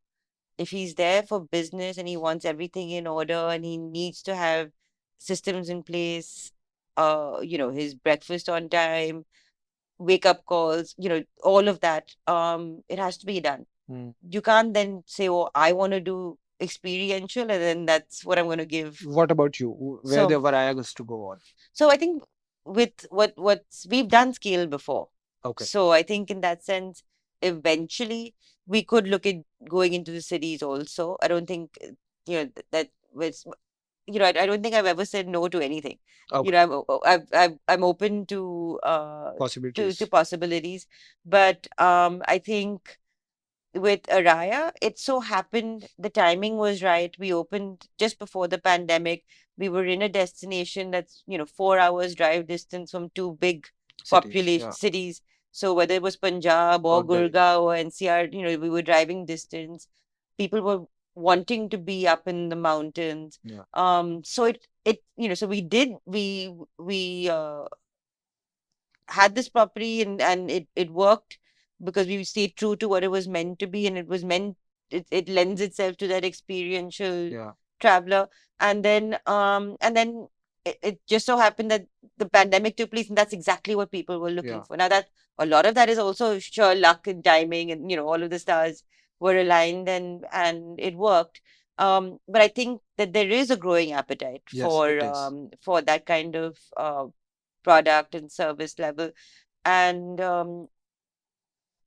If he's there for business and he wants everything in order and he needs to have systems in place, his breakfast on time, wake up calls, all of that, it has to be done. Mm. You can't then say, oh, I want to do experiential and then that's what I'm going to give. What about you? Where the So Varaya goes to go on? so I think with what's we've done scale before. Okay. So I think in that sense, eventually we could look at going into the cities also. I don't think that was I don't think I've ever said no to anything. Okay. I'm open to Possibilities. possibilities, but I think with Araya, it so happened the timing was right. We opened just before the pandemic. We were in a destination that's 4 hours drive distance from two big population Yeah. cities. So whether it was Punjab or Or Delhi. Gurgaon or NCR, we were driving distance. People were wanting to be up in the mountains. Yeah. So so we had this property and it worked because we stayed true to what it was meant to be and it lends itself to that experiential Yeah. traveler and then it just so happened that the pandemic took place and that's exactly what people were looking Yeah. for. Now that a lot of that is also sure luck and timing and all of the stars were aligned and it worked. But I think that there is a growing appetite Yes, it is. for that kind of product and service level and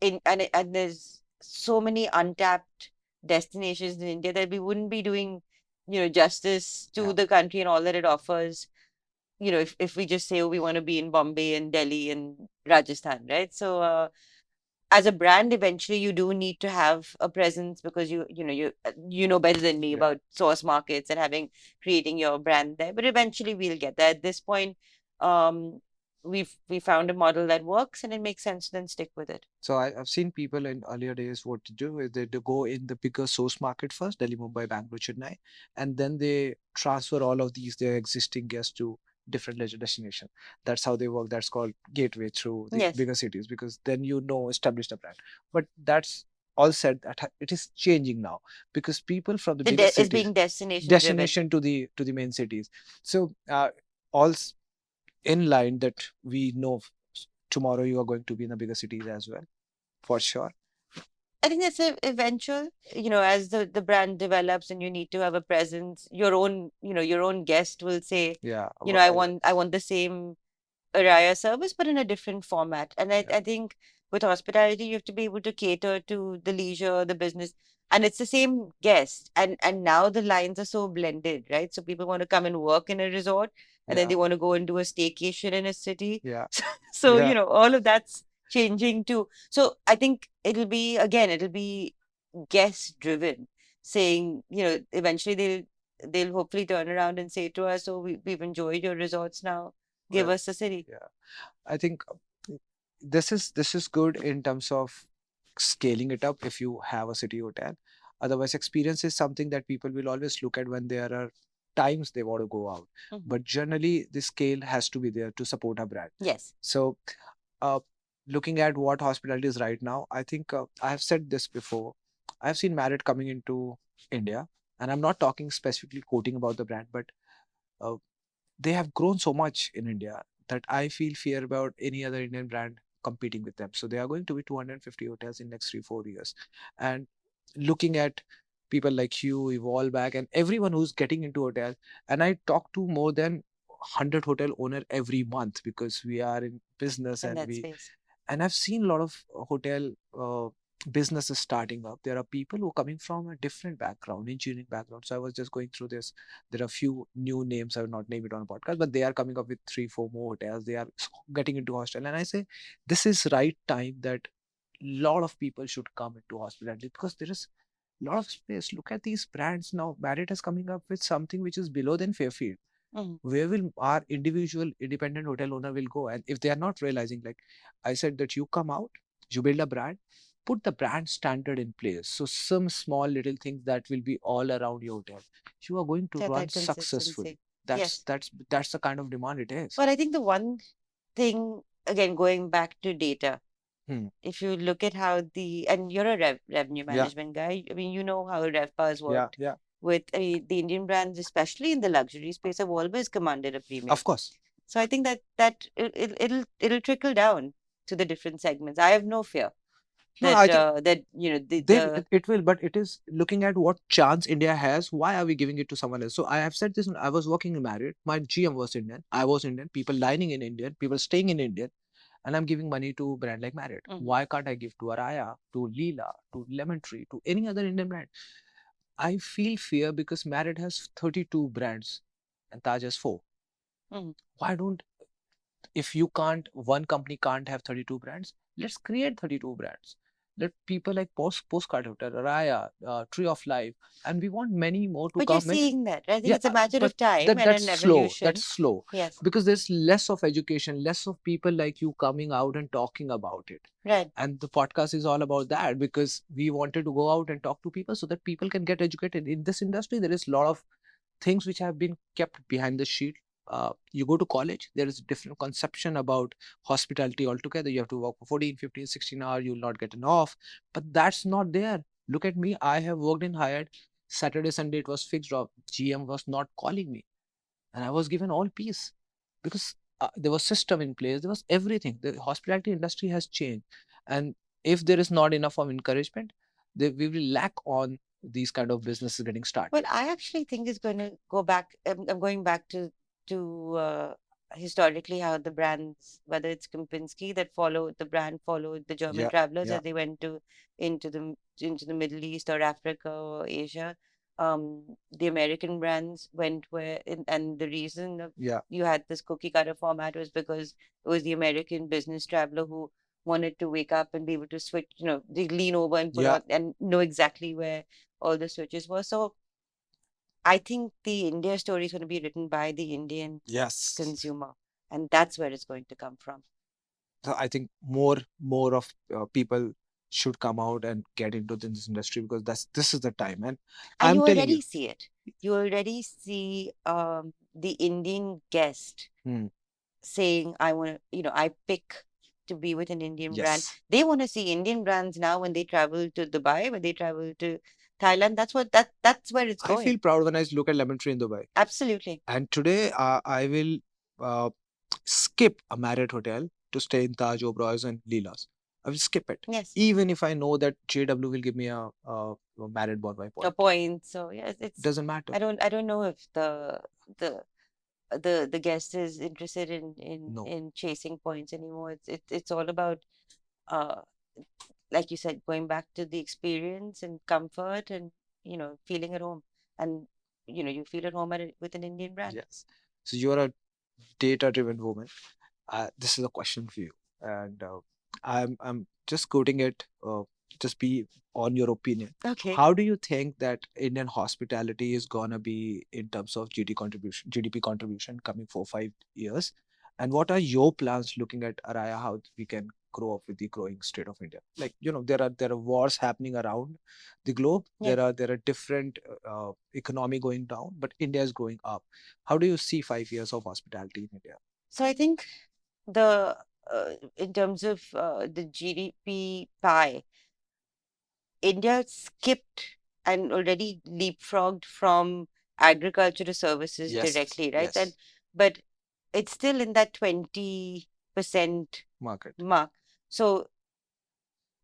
and there's so many untapped destinations in India that we wouldn't be doing justice to Yeah. the country and all that it offers if we just say, oh, we want to be in Bombay and Delhi and Rajasthan, right? So as a brand, eventually you do need to have a presence because you know better than me Yeah. about source markets and creating your brand there. But eventually we'll get there. At this point, um, we found a model that works and it makes sense to then stick with it. So I've seen people in earlier days what to do is they go in the bigger source market first, Delhi, Mumbai, Bangalore, Chennai, and then they transfer all of their existing guests to different leisure destination. That's how they work. That's called gateway through the Yes, bigger cities because then established a brand. But that's all said that it is changing now because people from the bigger is cities being destination driven. destination to the main cities. So all in line that we know tomorrow you are going to be in the bigger cities as well, for sure. I think that's eventual, as the brand develops and you need to have a presence, your own guest will say, Yeah. I want the same Araya service, but in a different format. And I think with hospitality, you have to be able to cater to the leisure, the business, and it's the same guest. And now the lines are so blended, right? So people want to come and work in a resort, and then they want to go and do a staycation in a city. Yeah. So Yeah. all of that's changing too. So I think it'll be guest driven, saying eventually they'll hopefully turn around and say to us, "Oh, we've enjoyed your resorts now. Give Well, us a city." yeah. I think this is good in terms of scaling it up if you have a city hotel. Otherwise, experience is something that people will always look at when they are times they want to go out. Mhm. But generally, the scale has to be there to support a brand. Yes. So, uh, looking at what hospitality is right now, I think I have said this before. I've seen Marriott coming into India, and I'm not talking specifically quoting about the brand, but uh, they have grown so much in India that I feel fear about any other Indian brand competing with them. So they are going to be 250 hotels in next 3 4 years, and looking at people like you, Evolve Back, and everyone who's getting into hotels. And I talk to more than 100 hotel owner every month because we are in business, In and that we space. and I've seen a lot of hotel businesses starting up. There are people who are coming from a different background, engineering background. So I was just going through this. There are few new names. I will not name it on a podcast, but they are coming up with 3 4 more hotels. They are getting into hostel, and I say this is right time that lot of people should come into hospitality because there is a lot of space. Look at these brands now. Marriott is coming up with something which is below than Fairfield. Mhm. Where will our individual independent hotel owner will go? And if they are not realizing, like I said, that you come out, you build a brand, put the brand standard in place. So some small little things that will be all around your hotel, you are going to Yeah, run that successfully. consistency. That's Yes. that's that's the kind of demand it is. But I think the one thing, again, going back to data, Hmm. if you look at how and you're a revenue Yeah, management guy, I mean, you know how RevPAR has yeah, worked yeah. with, I mean, the Indian brands, especially in the luxury space, have always commanded a premium. Of course. So I think it'll trickle down to the different segments. I have no fear No, I think that the they it will, but it is looking at what chance India has. Why are we giving it to someone else? So I have said this. I was working in Marriott. My GM was Indian. I was Indian. People dining in Indian. People staying in Indian. And I'm giving money to brand like Marriott. Mhm. Why can't I give to Araya, to Leela, to Lemon Tree, to any other Indian brand? I feel fear because Marriott has 32 brands and Taj has 4. Mhm. Why don't, if you can't, one company can't have 32 brands, let's create 32 brands. Let people like Postcard Hotel, Araya, Tree of Life, and we want many more to But you're come in. seeing that. I think Yeah, it's a matter but of time that and that's an slow. That's evolution. slow Yes. because there's less of education, less of people like you coming out and talking about it. Right. And the podcast is all about that because we wanted to go out and talk to people so that people can get educated. In this industry, there is a lot of things which have been kept behind the sheet. You go to college, there is different conception about hospitality altogether. You have to work for 14, 15, 16 hours, you will not get an off. But that's not there. Look at me. I have worked in Hyatt. Saturday, Sunday, it was fixed off. GM was not calling me. And I was given all peace because there was system in place. There was everything. The hospitality industry has changed. And if there is not enough of encouragement, we will lack on these kind of businesses getting Well, started. I actually think it's going to go back. I'm going back to historically how the brands, whether it's Kempinski that followed the brand, followed the German Yeah, travelers yeah, as they went into the Middle East or Africa or Asia. The American brands went and the reason of yeah, you had this cookie cutter format was because it was the American business traveler who wanted to wake up and be able to switch. They lean over and put yeah. on and know exactly where all the switches were. So I think the India story is going to be written by the Indian Yes. consumer, and that's where it's going to come from. So I think more of people should come out and get into this industry because this is the time. And And I'm you telling you. already see it. You already see the Indian guest Hmm, saying, "I want to," I pick to be with an Indian brand. yes. They want to see Indian brands now when they travel to Dubai, when they travel to Thailand. That's where it's I going. feel proud when I look at Lemon Tree in Dubai. Absolutely. And today I will uh, skip a Marriott hotel to stay in Taj Oberoi and Leela's. I will skip it. Yes. Even if I know that JW will give me a Marriott Bonvoy A point. point. So yes, it's. Doesn't matter. I don't know if the the guest is interested No. in chasing points anymore. It's all about uh like you said, going back to the experience and comfort and feeling at home. And you feel at home with an Indian brand. Yes. So you're a data-driven woman. This is a question for you, and I'm just quoting it. Just be on your opinion. Okay. How do you think that Indian hospitality is gonna be in terms of GDP contribution coming 4 5 years? And what are your plans looking at Araya? How we can grow up with the growing state of India? Like, there are wars happening around the globe. Yes. There are different economy going down, but India is growing up. How do you see 5 years of hospitality in India? So I think the in terms of the GDP pie, India skipped and already leapfrogged from agriculture to services Yes, directly, right? And yes, but it's still in that 20% market. mark. So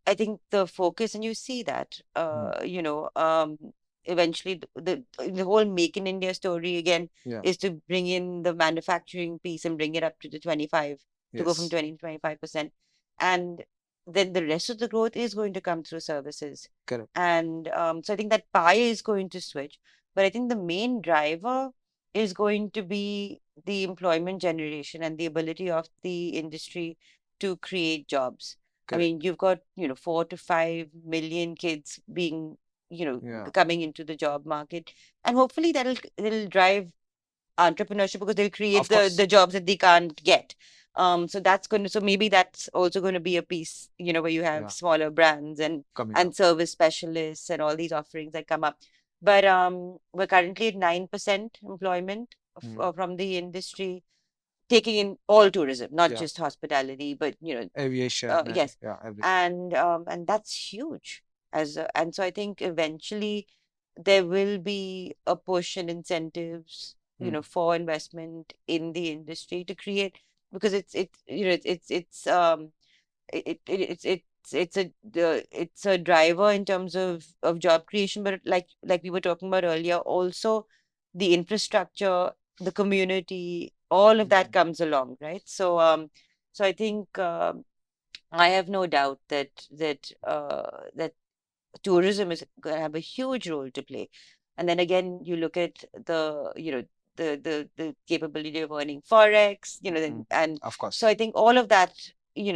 I think the focus, and you see that, Mm, eventually the whole Make in India story again yeah, is to bring in the manufacturing piece and bring it up to the 25, to go from yes, 20 to 25%. And then the rest of the growth is going to come through services. correct. And so I think that pie is going to switch. But I think the main driver is going to be the employment generation and the ability of the industry to create jobs. I Correct. mean, you've got, 4 to 5 million kids being, Yeah, coming into the job market. And hopefully that'll drive entrepreneurship because they'll create of the course. jobs that they can't get. So maybe that's also going to be a piece, where you have Yeah, smaller brands and coming up. and service specialists and all these offerings that come up. But we're currently at 9% employment Mm, from the industry, taking in all tourism, not yeah, just hospitality, but aviation and yes, yeah, everything. and that's huge. And so I think eventually there will be a push and incentives, Mm, for investment in the industry to create, because it's a driver in terms of job creation, but like we were talking about earlier, also the infrastructure, the community, all of that mm, comes along, right? So I think I have no doubt that tourism is going to have a huge role to play. And then again, you look at the capability of earning forex, mm. and Of so course. I think all of that,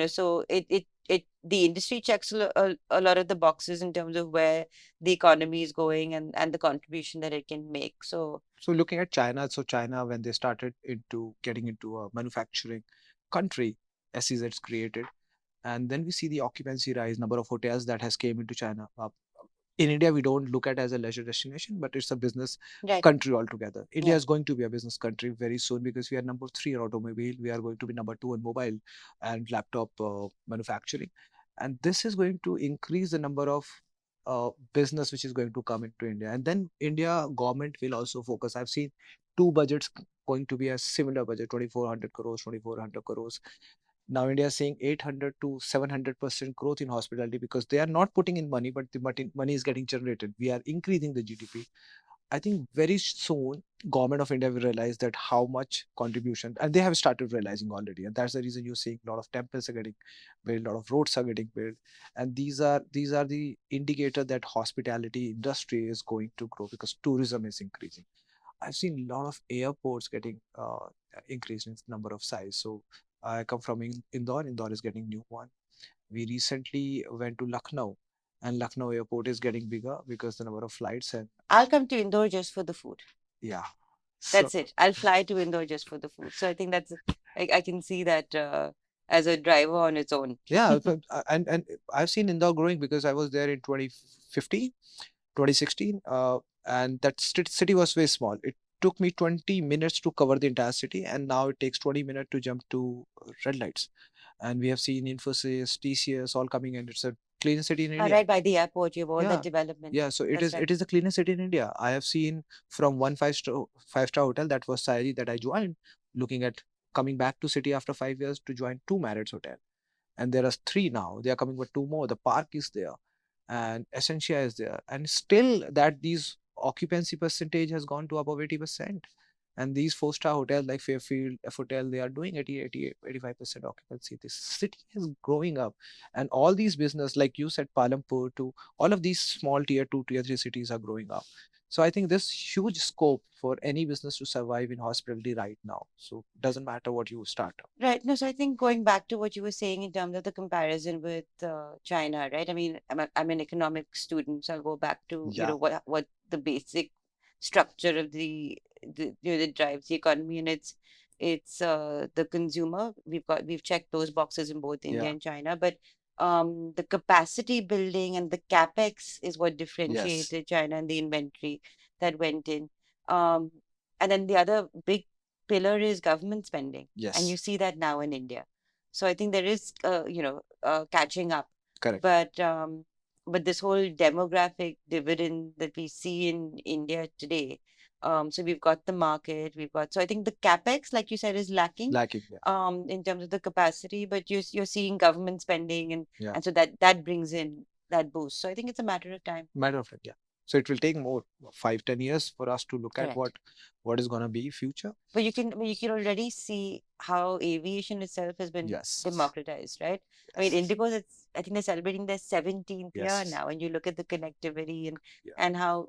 so the industry checks a lot of the boxes in terms of where the economy is going and the contribution that it can make. So So looking at China, so China, when they started into getting into a manufacturing country, SEZs created, and then we see the occupancy rise, number of hotels that has came into China. In India, we don't look at as a leisure destination, but it's a business right, country altogether. India yeah, is going to be a business country very soon because we are number three in automobile. We are going to be number two in mobile and laptop manufacturing, and this is going to increase the number of business which is going to come into India. And then India government will also focus. I've seen two budgets going to be a similar budget, 2,400 crores, 2,400 crores. Now India is saying 800 to 700% growth in hospitality because they are not putting in money, but the money is getting generated. We are increasing the GDP. I think very soon government of India will realize that how much contribution, and they have started realizing already, and that's the reason you're seeing a lot of temples are getting built, a lot of roads are getting built, and these are the indicator that hospitality industry is going to grow because tourism is increasing. I've seen a lot of airports getting increased in number of size. So I come from Indore. Indore is getting new one. We recently went to Lucknow, and Lucknow airport is getting bigger because the number of flights and I'll come to Indore just for the food. yeah. So That's it. I'll fly to Indore just for the food. So I think I can see that as a driver on its own. yeah, and I've seen Indore growing because I was there in 2015, 2016, and that city was very small. It took me 20 minutes to cover the entire city, and now it takes 20 minutes to jump to red lights. And we have seen Infosys, TCS all coming in. It's a clean city in India. Right by the airport, you have all that Yeah, development. yeah. So it That's is right. it is the cleanest city in India. I have seen from one five-star hotel that was Sayari that I joined, looking at coming back to city after 5 years to join two Marriott's hotel, and there are three now. They are coming with two more. The park is there, and Essentia is there, and still that these occupancy percentage has gone to above 80%. And these four-star hotels like Fairfield, F Hotel, they are doing 85% occupancy. This city is growing up, and all these business, like you said, Palampur to all of these small tier two, tier three cities are growing up. So I think there's huge scope for any business to survive in hospitality right now. So doesn't matter what you start. Right. No, so I think going back to what you were saying in terms of the comparison with China, right? I mean, I'm an economic student, so I'll go back to, Yeah. what the basic structure of that drives the economy, and it's the consumer. We've checked those boxes in both India Yeah. and China, but the capacity building and the capex is what Yes. differentiated China, and the inventory that went in. Um, and then the other big pillar is government spending, and you Yes. see that now in India. So I think there is, catching up. Correct. But this whole demographic dividend that we see in India today, so we've got the market, so I think the capex, like you said, is lacking Lacking. Yeah. in terms of the capacity, but you're seeing government spending, Yeah. and so that brings in that boost. So I think it's a matter of time. Matter of fact, yeah. So it will take more 5-10 years for us to look at Correct. what is going to be future. But you can already see how aviation itself has been Yes. democratized, right? I mean, Yes. Indigo's, I think they're celebrating their 17th year Yes. now, and you look at the connectivity Yeah. and how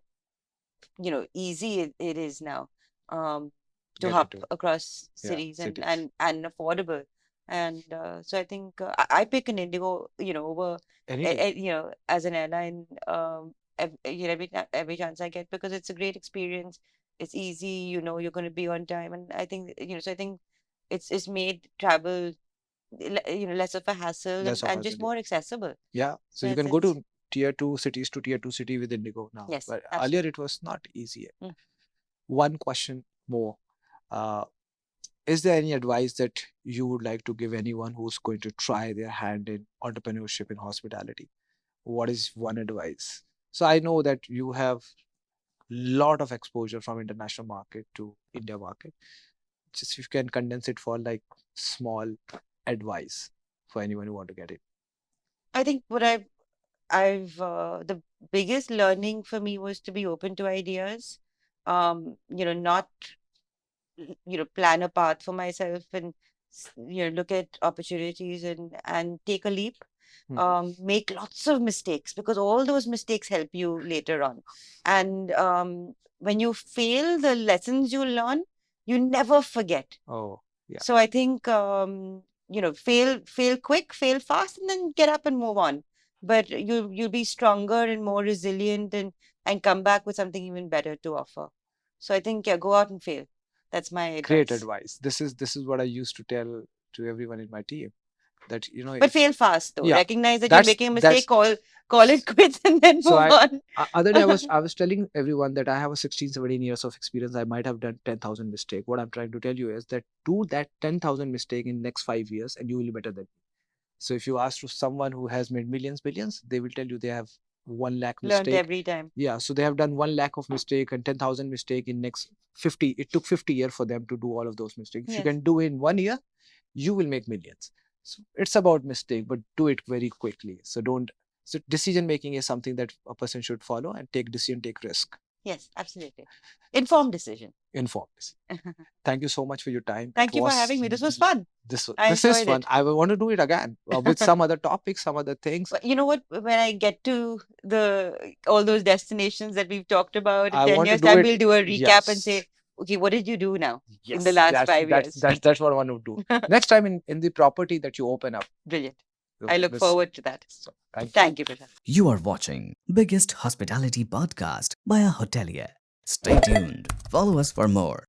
easy it is now, to Get hop into it. across Yeah. cities, and Cities. and affordable. And so I think I pick an Indigo, over Any day. as an airline, every chance I get, because it's a great experience. It's easy, you're going to be on time, and I think, so I think it's made travel, less of a hassle, Less of and us just India. more accessible. Yeah. So So you can go it's to tier 2 city with Indigo now. yes, But earlier absolutely. it was not easy. Mm. One question more. Uh, is there any advice that you would like to give anyone who's going to try their hand in entrepreneurship in hospitality? What is one advice? So I know that you have lot of exposure from international market to India market. Just if you can condense it for like small advice for anyone who want to get it. I think what I've the biggest learning for me was to be open to ideas. Not plan a path for myself, and look at opportunities, and take a leap. Make lots of mistakes, because all those mistakes help you later on. And when you fail, the lessons you learn, you never forget. Oh, yeah. So I think, fail quick, fail fast, and then get up and move on. But you'll be stronger and more resilient, and come back with something even better to offer. So I think, yeah, go out and fail. That's my Great advice. advice. This is what I used to tell to everyone in my team, that But if fail fast though. yeah, Recognize that you're that's making a that's mistake, call it quits, and then so move on. other day I was telling everyone that I have a 16-17 years of experience. I might have done 10,000 mistake. What I'm trying to tell you is that do that 10,000 mistake in next 5 years and you will be better than me. So if you ask to someone who has made millions, billions, they will tell you they have 1 lakh Learned mistake. every time. Yeah, so they have done 1 lakh of mistake and 10,000 mistake in next 50. It took 50 years for them to do all of those mistakes. If you Yes. can do in 1 year, you will make millions. So it's about mistake, but do it very quickly. So don't. So decision making is something that a person should follow and take decision, take risk. Yes, absolutely. Informed decision. Informed. Thank you so much for your time. Thank you for having me. This was fun. I This is enjoyed fun. it. I will want to do it again with some other topics, some other things. But you know what? When I get to all those destinations that we've talked about in I 10 want to years do time, it. we'll do a recap and Yes. say, okay, what did you do now in the Yes. last That's 5 years? that's what I want to do. Next time in the property that you open up. Brilliant. I look This- forward to that. So, thank you. Thank you, Prashant. You are watching biggest hospitality podcast by a hotelier. Stay tuned. Follow us for more.